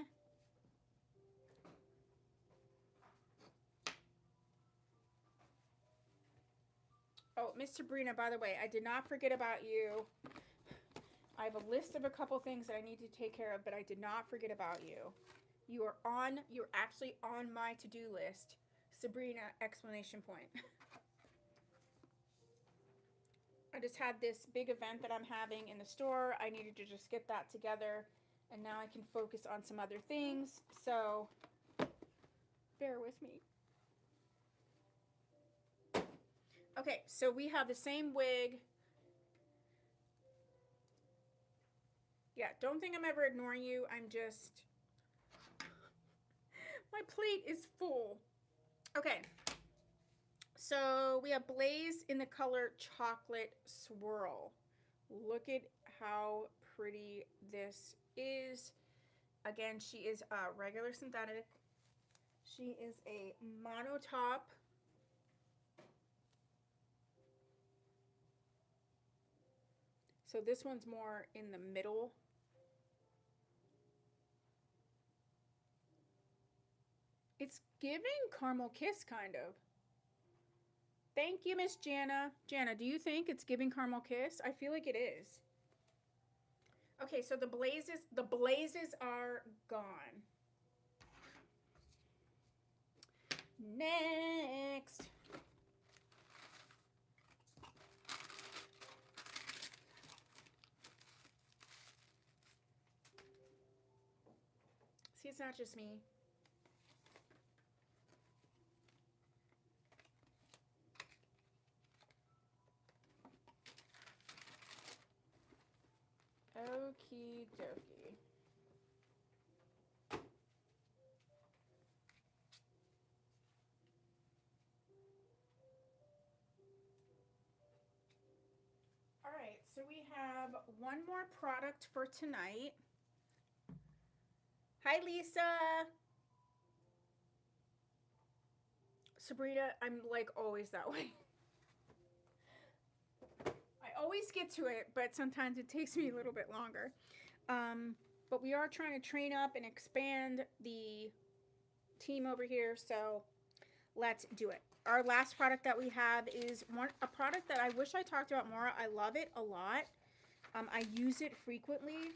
Oh, Miss Sabrina, by the way, I did not forget about you. I have a list of a couple things that I need to take care of, but I did not forget about you. You're actually on my to-do list. Sabrina, exclamation point. I just had this big event that I'm having in the store. I needed to just get that together, and now I can focus on some other things. So bear with me. Okay, so we have the same wig. Yeah, don't think I'm ever ignoring you. I'm just, my plate is full. Okay, so we have Blaze in the color Chocolate Swirl. Look at how pretty this is. Again, she is a regular synthetic. She is a monotop. So this one's more in the middle. It's giving Caramel Kiss, kind of. Thank you, Miss Jana. Jana, do you think it's giving Caramel Kiss? I feel like it is. Okay, so the blazes are gone. Next. See, it's not just me. Okie dokie. All right, so we have one more product for tonight. Hi, Lisa. Sabrina, I'm like always that way. I always get to it, but sometimes it takes me a little bit longer. But we are trying to train up and expand the team over here, so let's do it. Our last product that we have is a product that I wish I talked about more. I love it a lot. I use it frequently,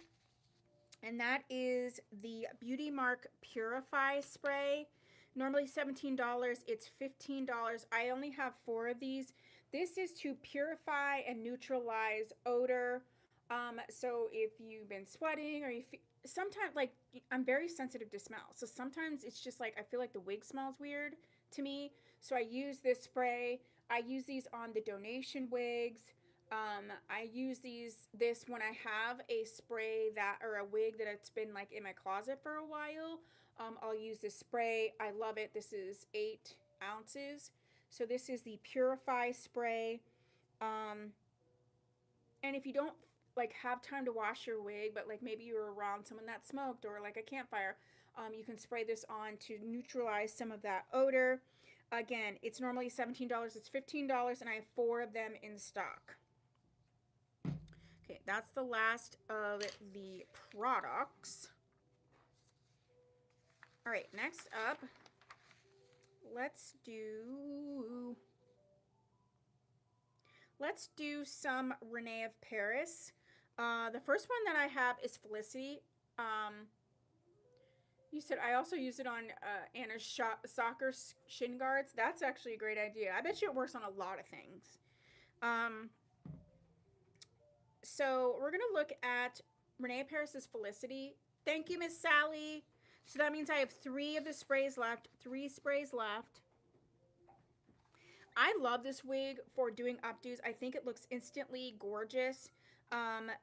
and that is the Beauty Mark Purify Spray. Normally $17, it's $15. I only have 4 of these. This is to purify and neutralize odor. So if you've been sweating or sometimes, like, I'm very sensitive to smell. So sometimes it's just like, I feel like the wig smells weird to me. So I use this spray. I use these on the donation wigs. I use this when I have a spray or a wig that it's been like in my closet for a while. I'll use this spray. I love it. This is 8 ounces. So this is the Purify spray. And if you don't like have time to wash your wig, but like maybe you're around someone that smoked or like a campfire, you can spray this on to neutralize some of that odor. Again, it's normally $17. It's $15, and I have 4 of them in stock. Okay, that's the last of the products. All right, next up, let's do some Renee of Paris. The first one that I have is Felicity. You said I also use it on Anna's soccer shin guards. That's actually a great idea. I bet you it works on a lot of things. So we're going to look at Renee Paris's Felicity. Thank you, Miss Sally. So that means I have 3 of the sprays left. 3 sprays left. I love this wig for doing updos. I think it looks instantly gorgeous.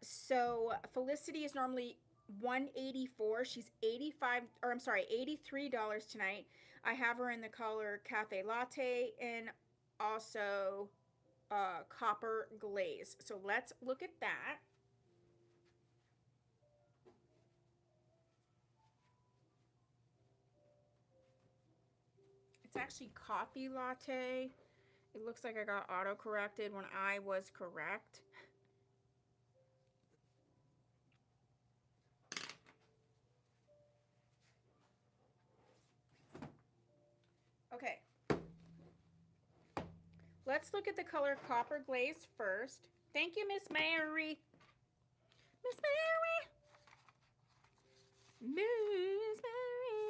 So Felicity is normally $184. She's $83 tonight. I have her in the color Cafe Latte and also Copper Glaze. So let's look at that. It's actually Coffee Latte. It looks like I got auto-corrected when I was correct. Okay. Let's look at the color Copper Glaze first. Thank you, Miss Mary. Miss Mary. Miss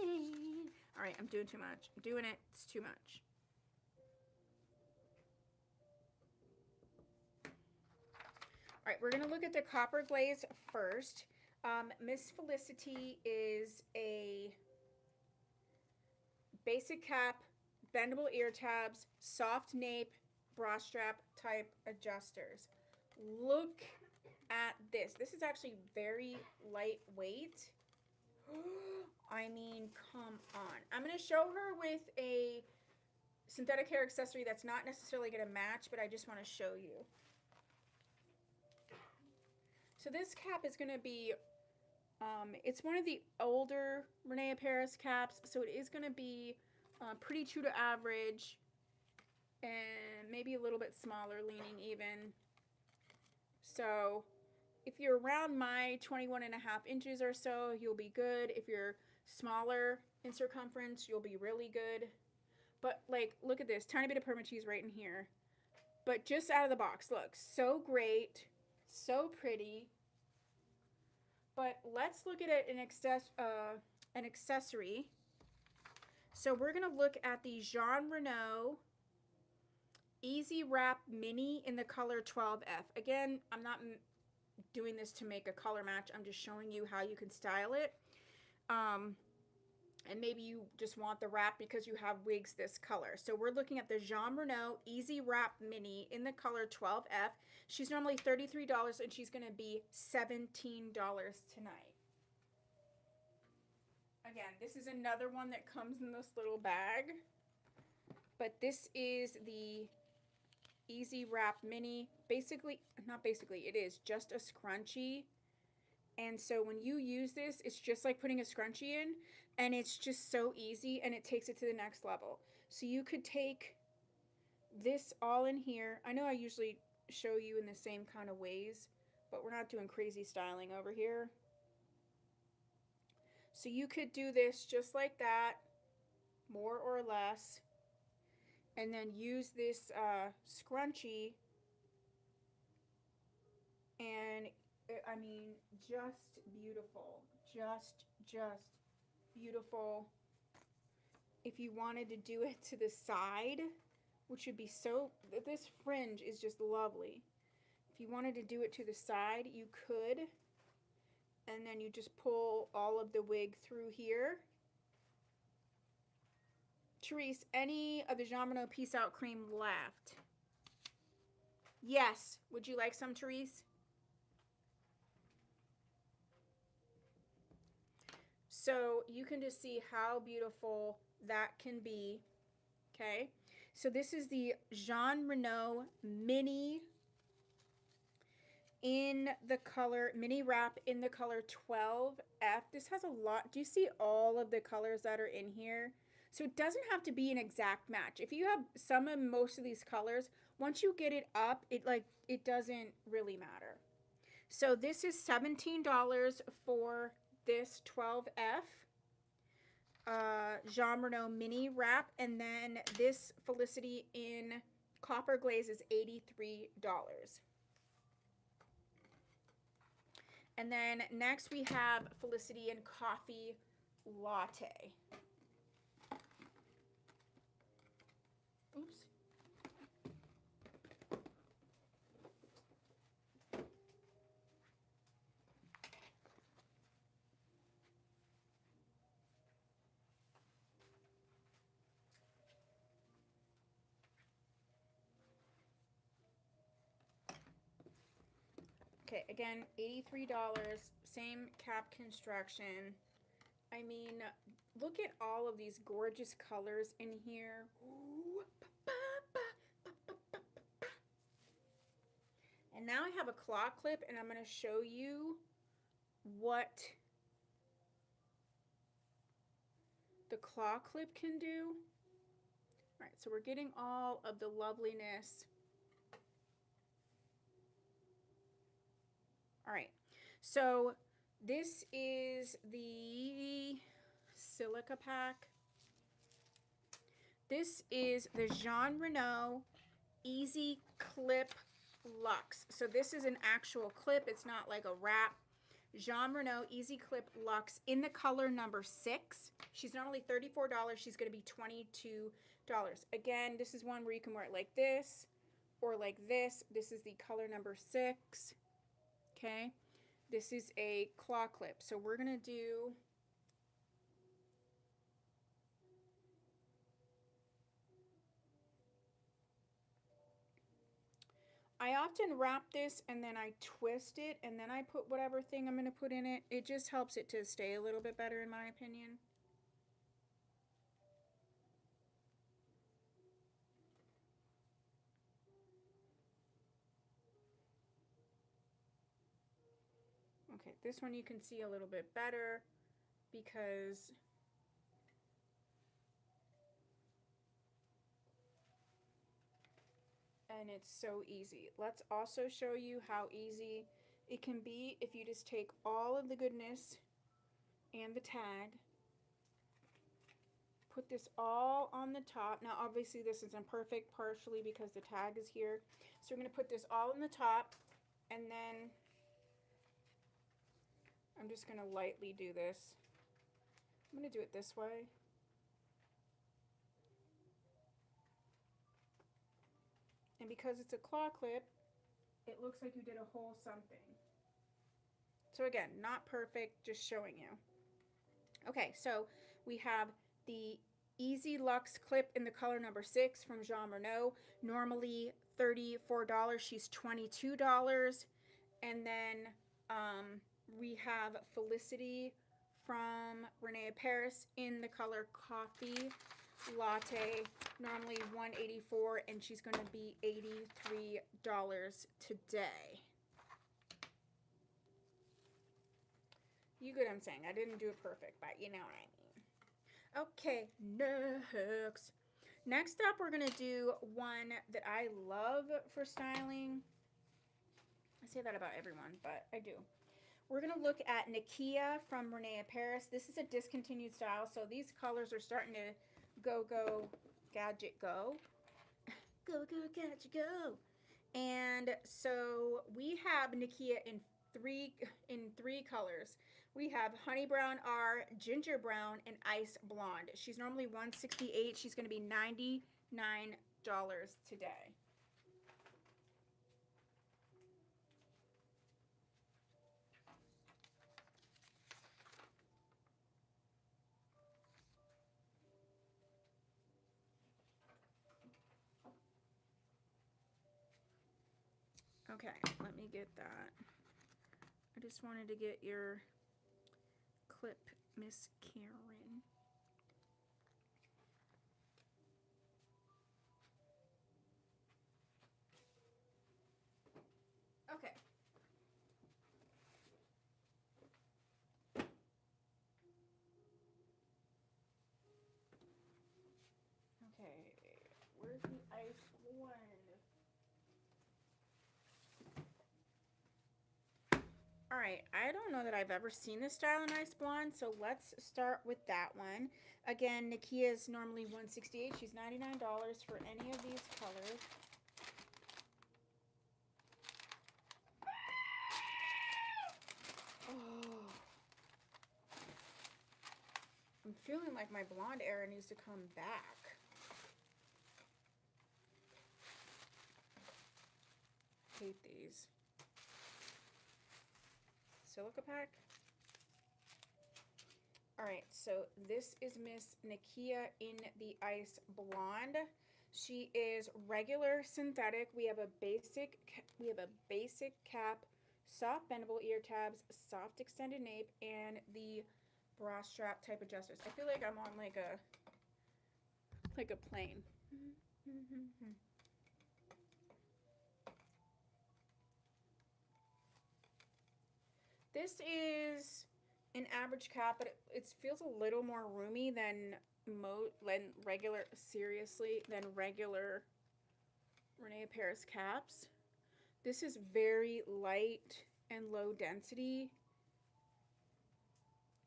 Mary. All right, I'm doing too much. I'm doing it. It's too much. All right, we're going to look at the Copper Glaze first. Miss Felicity is a basic cap, bendable ear tabs, soft nape, bra strap type adjusters. Look at this. This is actually very lightweight. I mean, come on. I'm going to show her with a synthetic hair accessory that's not necessarily going to match, but I just want to show you. So this cap is going to be, it's one of the older Renee Paris caps, so it is going to be pretty true to average and maybe a little bit smaller, leaning even. So if you're around my 21.5 inches or so, you'll be good. If you're smaller in circumference, you'll be really good. But like, look at this, tiny bit of perma cheese right in here. But just out of the box, look, so great, so pretty. But let's look at it an accessory. So we're gonna look at the Jean Renault Easy Wrap Mini in the color 12F. Again, I'm not doing this to make a color match. I'm just showing you how you can style it. And maybe you just want the wrap because you have wigs this color. So we're looking at the Jean Renault Easy Wrap Mini in the color 12F. She's normally $33 and she's gonna be $17 tonight. Again, this is another one that comes in this little bag. But this is the Easy Wrap Mini. Basically, not basically, it is just a scrunchie. And so when you use this, it's just like putting a scrunchie in, and it's just so easy, and it takes it to the next level. So you could take this all in here. I know I usually show you in the same kind of ways, but we're not doing crazy styling over here. So you could do this just like that, more or less, and then use this scrunchie, and I mean, just beautiful, just beautiful. If you wanted to do it to the side, which would be so, this fringe is just lovely. If you wanted to do it to the side, you could, and then you just pull all of the wig through here. Therese, any of the Jean Renault Peace Out Cream left? Yes. Would you like some, Therese? So you can just see how beautiful that can be. Okay, so this is the Jean Renault Mini in the color, Mini Wrap in the color 12F. This has a lot. Do you see all of the colors that are in here? So it doesn't have to be an exact match. If you have some of most of these colors, once you get it up, it doesn't really matter. So this is $17 for this 12F. Jean Renault Mini Wrap, and then this Felicity in Copper Glaze is $83. And then next we have Felicity in Coffee Latte. Oops. Okay, again, $83, same cap construction. I mean, look at all of these gorgeous colors in here. Ooh. And now I have a claw clip, and I'm going to show you what the claw clip can do. All right, so we're getting all of the loveliness. All right, so this is the silica pack. This is the Jean Renault Easy Clip Luxe. So this is an actual clip. It's not like a wrap. Jean Renault Easy Clip Luxe in the color number 6. She's not only $34, she's going to be $22. Again, this is one where you can wear it like this or like this. This is the color number 6. Okay, this is a claw clip. So we're going to do I often wrap this and then I twist it and then I put whatever thing I'm going to put in it. It just helps it to stay a little bit better in my opinion. Okay, this one you can see a little bit better because and it's so easy. Let's also show you how easy it can be if you just take all of the goodness and the tag, put this all on the top. Now obviously this is imperfect partially because the tag is here. So we're going to put this all on the top, and then I'm just going to lightly do this. I'm going to do it this way. And because it's a claw clip, it looks like you did a whole something. So again, not perfect, just showing you. Okay, so we have the Easy Luxe clip in the color number 6 from Jean Renault. Normally $34, she's $22. And then we have Felicity from Renee Paris in the color Coffee Latte, normally $184, and she's going to be $83 today. You get what I'm saying? I didn't do it perfect, but you know what I mean. Okay, next up we're going to do one that I love for styling. I say that about everyone, but I do. We're going to look at Nakia from Renee Paris. This is a discontinued style, so these colors are starting to go gadget go. Go gadget go. And so we have Nakia in three colors. We have Honey Brown R, Ginger Brown, and Ice Blonde. She's normally $168. She's going to be $99 today. Okay, let me get that. I just wanted to get your clip Miss Karen. Okay. Okay, where's the ice one? All right, I don't know that I've ever seen this style in ice blonde, so let's start with that one. Again, Nakia is normally $168. She's $99 for any of these colors. Oh. I'm feeling like my blonde era needs to come back. Hate these. Silica pack. All right, so this is Miss Nakia in the ice blonde. She is regular synthetic. We have a basic cap, soft bendable ear tabs, soft extended nape, and the bra strap type adjusters. I feel like I'm on like a plane. This is an average cap, but it feels a little more roomy than regular Renee Paris caps. This is very light and low density.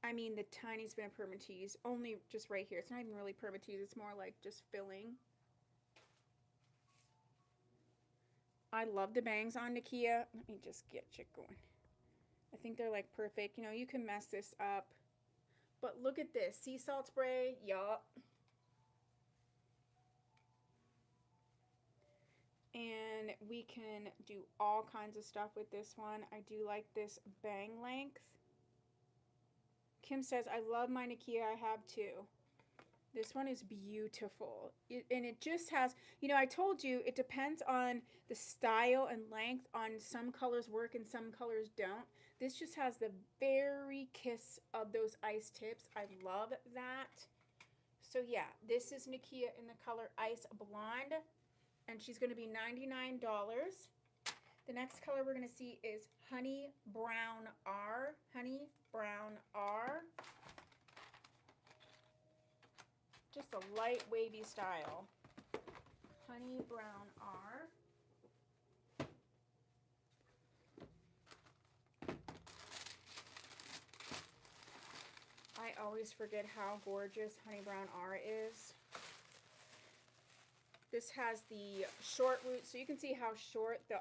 I mean, the tiniest bit of permatease, only just right here. It's not even really permatease, it's more like just filling. I love the bangs on Nakia. Let me just get you going. I think they're like perfect. You know, you can mess this up. But look at this. Sea salt spray. Yup. And we can do all kinds of stuff with this one. I do like this bang length. Kim says, I love my Nakia. I have too. This one is beautiful. And it just has, you know, I told you it depends on the style and length. On some colors work and some colors don't. This just has the very kiss of those ice tips. I love that. So yeah, this is Nakia in the color Ice Blonde. And she's going to be $99. The next color we're going to see is Honey Brown R. Honey Brown R. Just a light wavy style. Honey Brown R. I always forget how gorgeous Honey Brown R is. This has the short root, so you can see how short the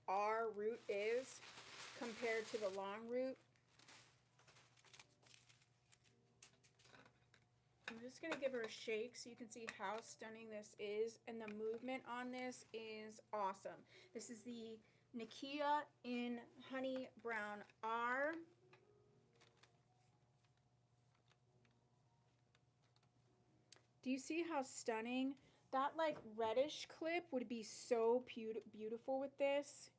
R root is compared to the long root. I'm just going to give her a shake so you can see how stunning this is. And the movement on this is awesome. This is the Nakia in Honey Brown R. Do you see how stunning? That like reddish clip would be so beautiful with this.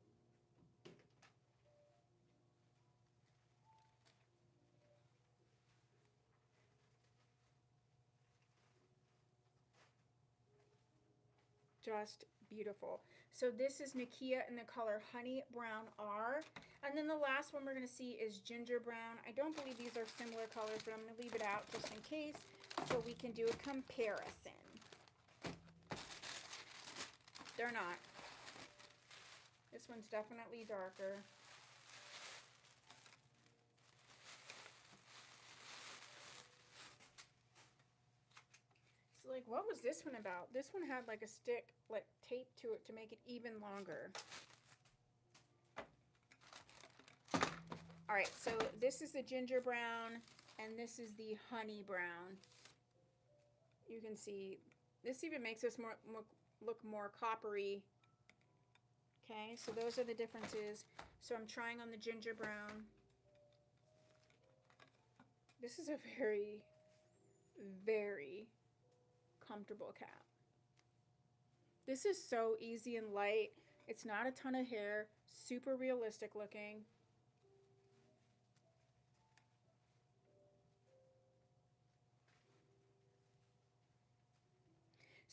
Just beautiful. So this is Nakia in the color Honey Brown R. And then the last one we're going to see is Ginger Brown. I don't believe these are similar colors, but I'm going to leave it out just in case so we can do a comparison. They're not. This one's definitely darker. So like, what was this one about? This one had like a stick, like tape to it to make it even longer. All right, so this is the Ginger Brown and this is the Honey Brown. You can see this even makes this look more coppery. Okay, so those are the differences. So I'm trying on the Ginger Brown. This is a very, very comfortable cap. This is so easy and light. It's not a ton of hair, super realistic looking.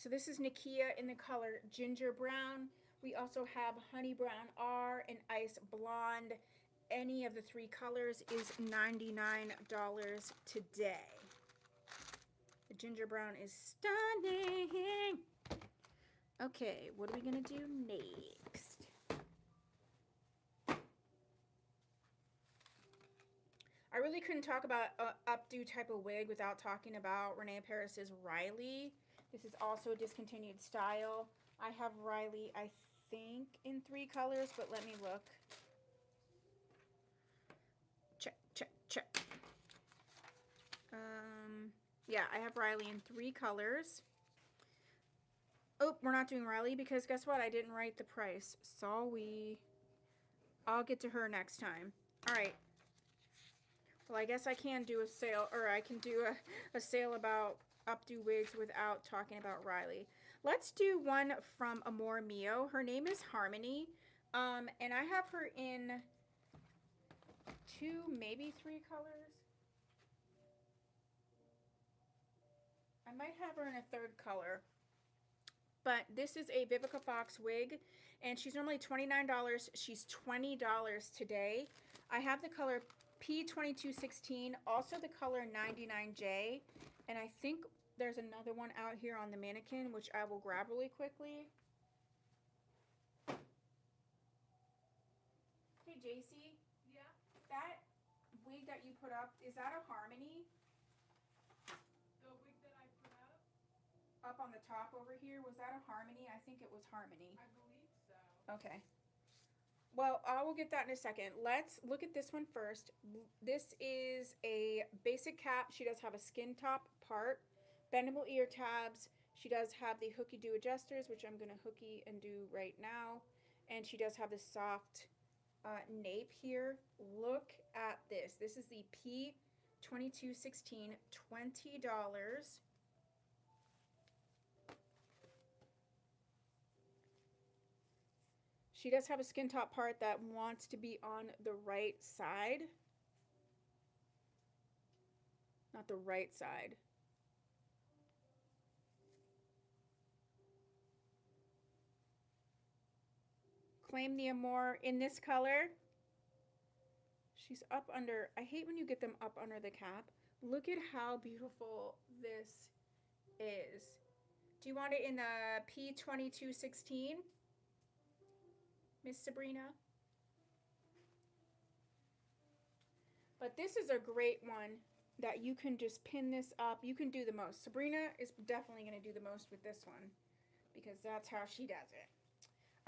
So this is Nakia in the color Ginger Brown. We also have Honey Brown R and Ice Blonde. Any of the three colors is $99 today. The Ginger Brown is stunning. Okay, what are we going to do next? I really couldn't talk about an updo type of wig without talking about Renee Paris's Riley. This is also a discontinued style. I have Riley, I think, in 3 colors, but let me look. Check, check, check. Yeah, I have Riley in 3 colors. Oh, we're not doing Riley because guess what? I didn't write the price. Sorry. I'll get to her next time. All right. Well, I guess I can do a sale, or I can do a sale about updo wigs without talking about Riley. Let's do one from Amor Mio. Her name is Harmony, and I have her in 2, maybe 3 colors. I might have her in a 3rd color. But this is a Vivica Fox wig, and she's normally $29. She's $20 today. I have the color P2216, also the color 99J, and I think there's another one out here on the mannequin, which I will grab really quickly. Hey, JC. Yeah? That wig that you put up, is that a Harmony? The wig that I put up? Up on the top over here, was that a Harmony? I think it was Harmony. I believe so. Okay. Well, I will get that in a second. Let's look at this one first. This is a basic cap. She does have a skin top part, bendable ear tabs. She does have the hooky do adjusters, which I'm going to hooky and do right now. And she does have the soft nape here. Look at this. This is the P2216, $20. She does have a skin top part that wants to be on the right side. Not the right side. Claim the Amour in this color. She's up under, I hate when you get them up under the cap. Look at how beautiful this is. Do you want it in the P2216? Miss Sabrina? But this is a great one that you can just pin this up. You can do the most. Sabrina is definitely going to do the most with this one because that's how she does it.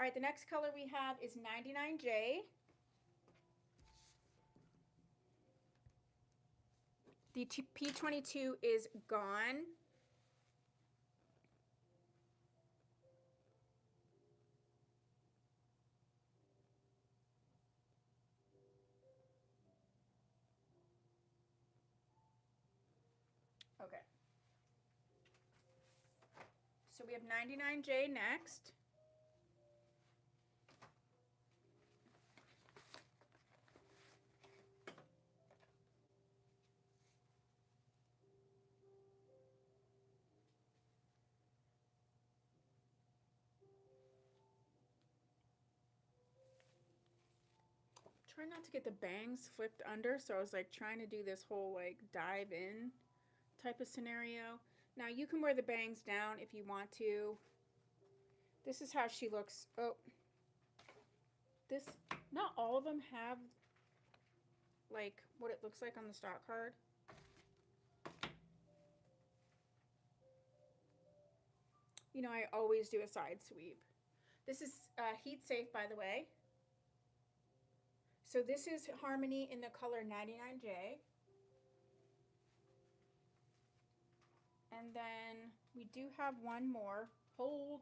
All right, the next color we have is 99J. The P22 is gone. Okay. So we have 99J next. Try not to get the bangs flipped under, so I was like trying to do this whole like dive in type of scenario. Now you can wear the bangs down if you want to. This is how she looks. Oh, this, not all of them have like what it looks like on the stock card. You know, I always do a side sweep. This is heat safe, by the way. So this is Harmony in the color 99J. And then we do have one more. Hold.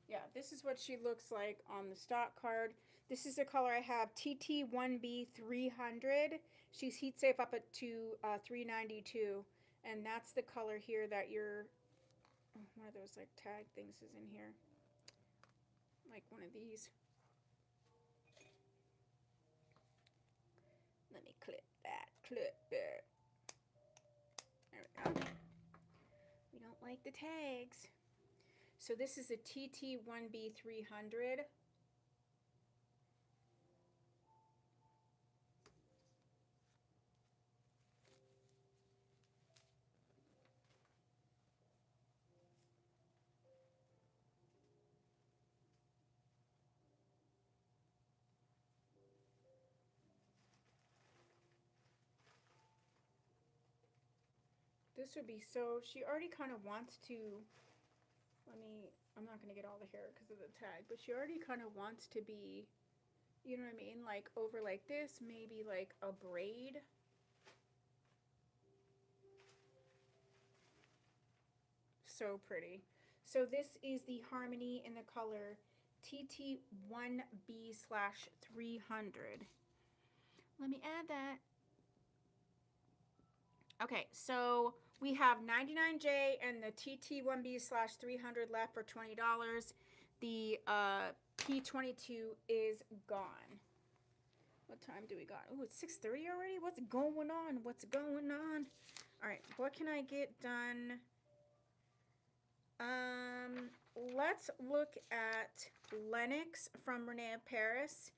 Yeah, this is what she looks like on the stock card. This is the color I have, TT1B300. She's heat safe up to 392. And that's the color here that your, one of those like tag things is in here. Like one of these. Let me clip that, clip it. There we go. We don't like the tags. So this is a TT1B300. This would be so, she already kind of wants to, I'm not going to get all the hair because of the tag, but she already kind of wants to be, you know what I mean? Like over like this, maybe like a braid. So pretty. So this is the Harmony in the color TT1B/300. Let me add that. Okay, so we have 99J and the TT1B/300 left for $20. The P22 is gone. What time do we got? Oh, it's 6:30 already? What's going on? What's going on? All right, what can I get done? Let's look at Lennox from Renee Paris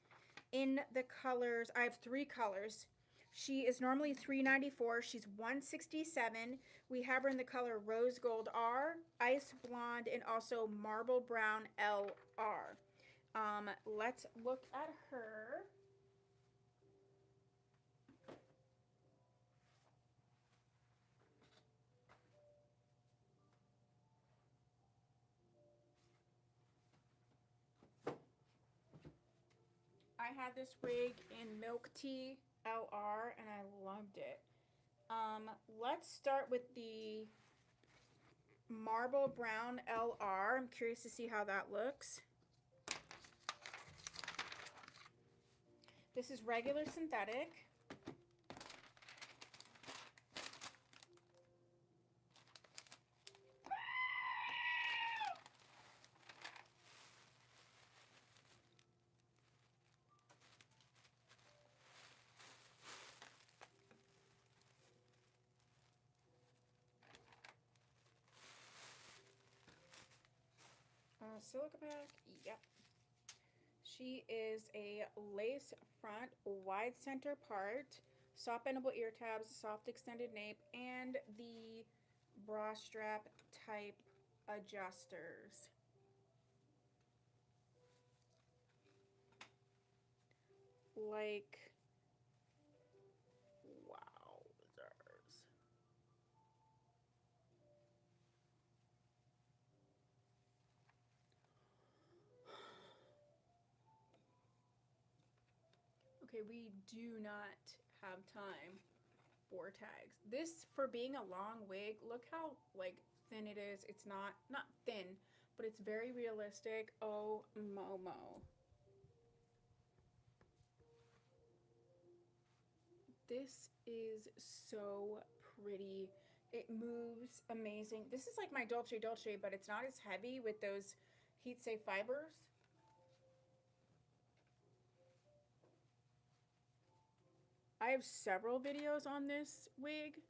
in the colors. I have 3 colors. She is normally $394. She's $167. We have her in the color Rose Gold R, Ice Blonde, and also Marble Brown LR. Let's look at her. I had this wig in Milk Tea LR and I loved it. Let's start with the Marble Brown LR. I'm curious to see how that looks. This is regular synthetic. Silica back, yep. She is a lace front, wide center part, soft bendable ear tabs, soft extended nape, and the bra strap type adjusters. Like, wowzers. Okay, we do not have time for tags. This, for being a long wig, look how like thin it is. It's not thin, but it's very realistic. Oh, Momo. This is so pretty. It moves amazing. This is like my Dolce Dolce, but it's not as heavy with those heat safe fibers. I have several videos on this wig.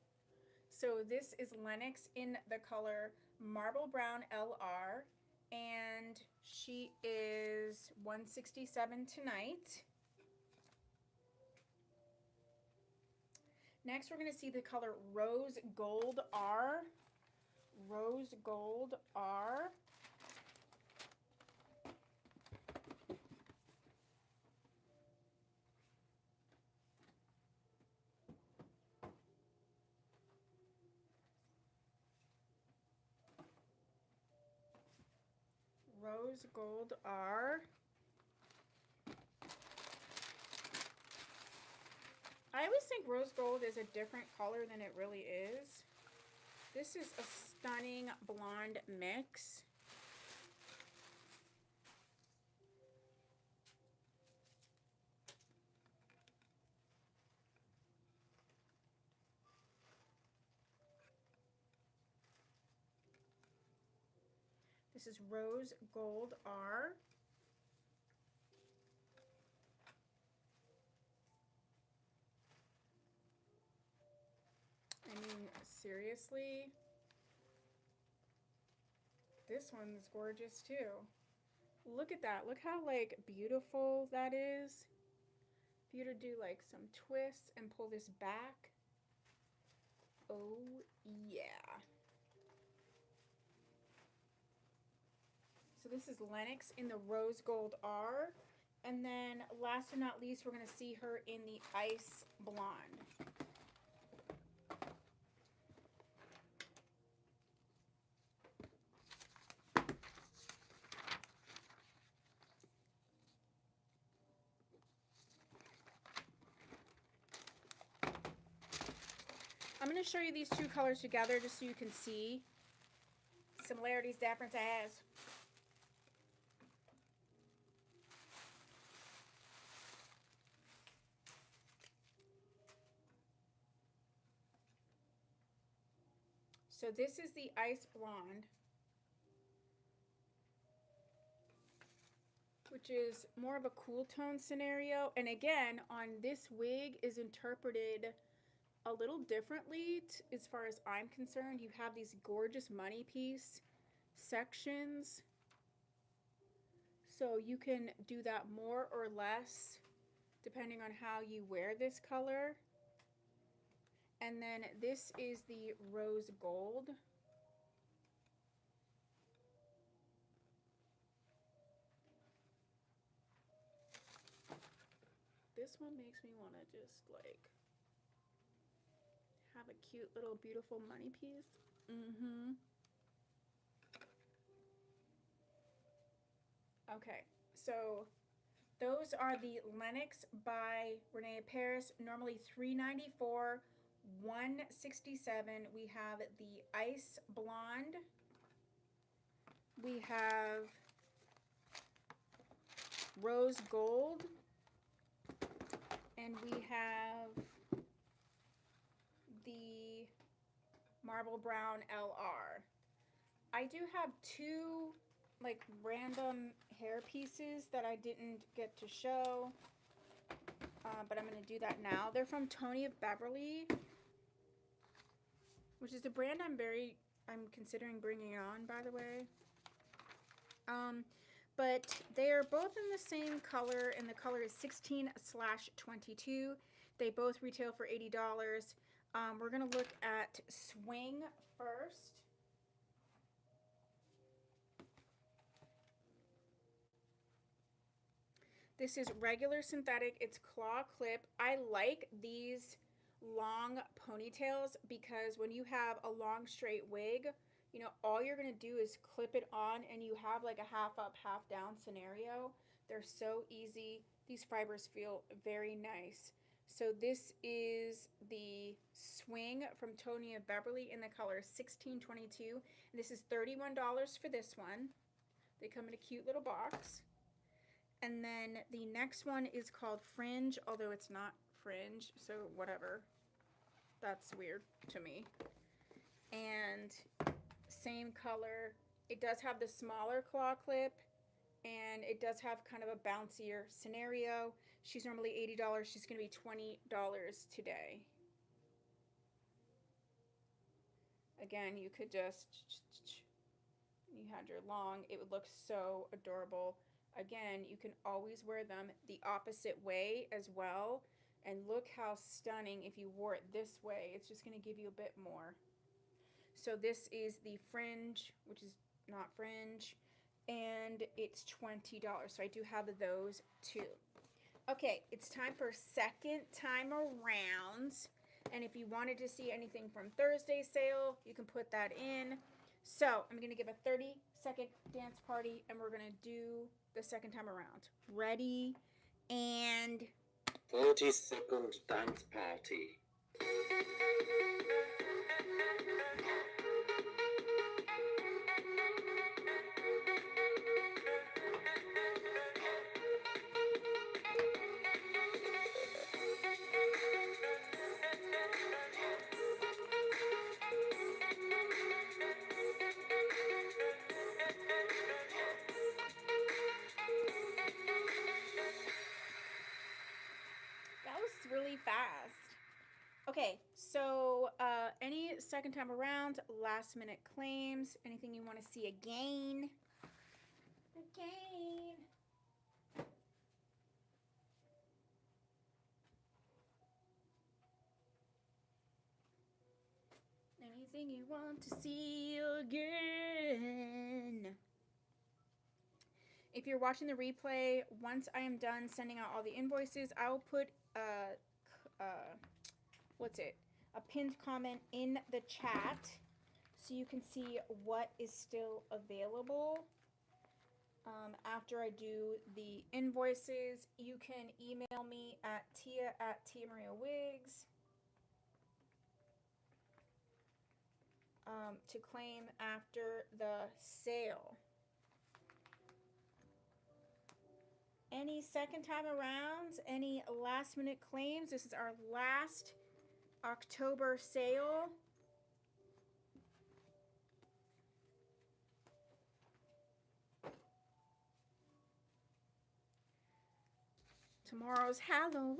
So this is Lennox in the color Marble Brown LR, and she is $167 tonight. Next, we're going to see the color Rose Gold R. Rose Gold R. Rose Gold R. I always think rose gold is a different color than it really is. This is a stunning blonde mix. This is Rose Gold R. I mean, seriously, this one's gorgeous too. Look at that. Look how like beautiful that is. For you to do like some twists and pull this back. Oh yeah. So this is Lennox in the Rose Gold R. And then last but not least, we're going to see her in the Ice Blonde. I'm going to show you these two colors together just so you can see similarities, differences. So this is the Ice Blonde, which is more of a cool tone scenario. And again, on this wig is interpreted a little differently as far as I'm concerned. You have these gorgeous money piece sections. So you can do that more or less depending on how you wear this color. And then this is the Rose Gold. This one makes me want to just like have a cute little beautiful money piece. Okay, so those are the Lennox by Renee Paris, normally $394, $167. We have the Ice Blonde. We have Rose Gold. And we have the Marble Brown LR. I do have two like random hair pieces that I didn't get to show, but I'm going to do that now. They're from Tony of Beverly, which is a brand I'm considering bringing on, by the way. But they are both in the same color, and the color is 16/22. They both retail for $80. We're going to look at Swing first. This is regular synthetic. It's claw clip. I like these long ponytails because when you have a long straight wig, you know, all you're going to do is clip it on and you have like a half up, half down scenario. They're so easy. These fibers feel very nice. So this is the Swing from Tony of Beverly in the color 1622. And this is $31 for this one. They come in a cute little box. And then the next one is called Fringe, although it's not fringe, so whatever. That's weird to me. And same color. It does have the smaller claw clip, and it does have kind of a bouncier scenario. She's normally $80. She's going to be $20 today. Again, you could just, you had your long, it would look so adorable. Again, you can always wear them the opposite way as well. And look how stunning if you wore it this way. It's just going to give you a bit more. So this is the Fringe, which is not fringe, and it's $20. So I do have those too. Okay, it's time for second time around. And if you wanted to see anything from Thursday's sale, you can put that in. So I'm going to give a 30-second dance party, and we're going to do the second time around. Ready? And 30-second dance party. Okay, so any second time around, last minute claims, anything you want to see again? Again. Anything you want to see again? If you're watching the replay, once I am done sending out all the invoices, I will put what's it? A pinned comment in the chat so you can see what is still available. After I do the invoices, you can email me at Tia Maria Wigs to claim after the sale. Any second time arounds, any last minute claims? This is our last October sale. Tomorrow's Halloween.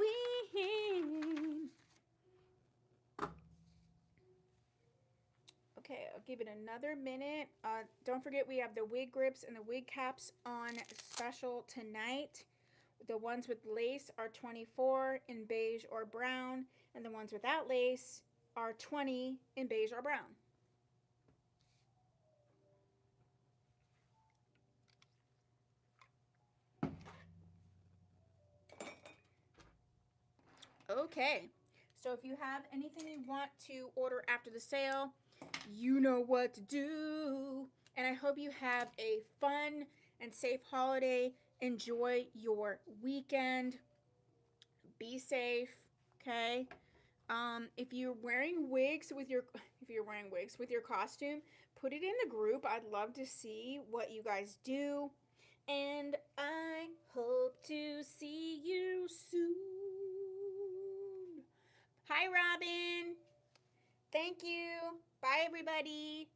Okay, I'll give it another minute. Don't forget we have the wig grips and the wig caps on special tonight. The ones with lace are $24 in beige or brown, and the ones without lace are $20 in beige or brown. Okay, so if you have anything you want to order after the sale, you know what to do. And I hope you have a fun and safe holiday. Enjoy your weekend. Be safe, okay? If you're wearing wigs with your costume, put it in the group. I'd love to see what you guys do. And I hope to see you soon. Hi, Robin. Thank you. Bye, everybody.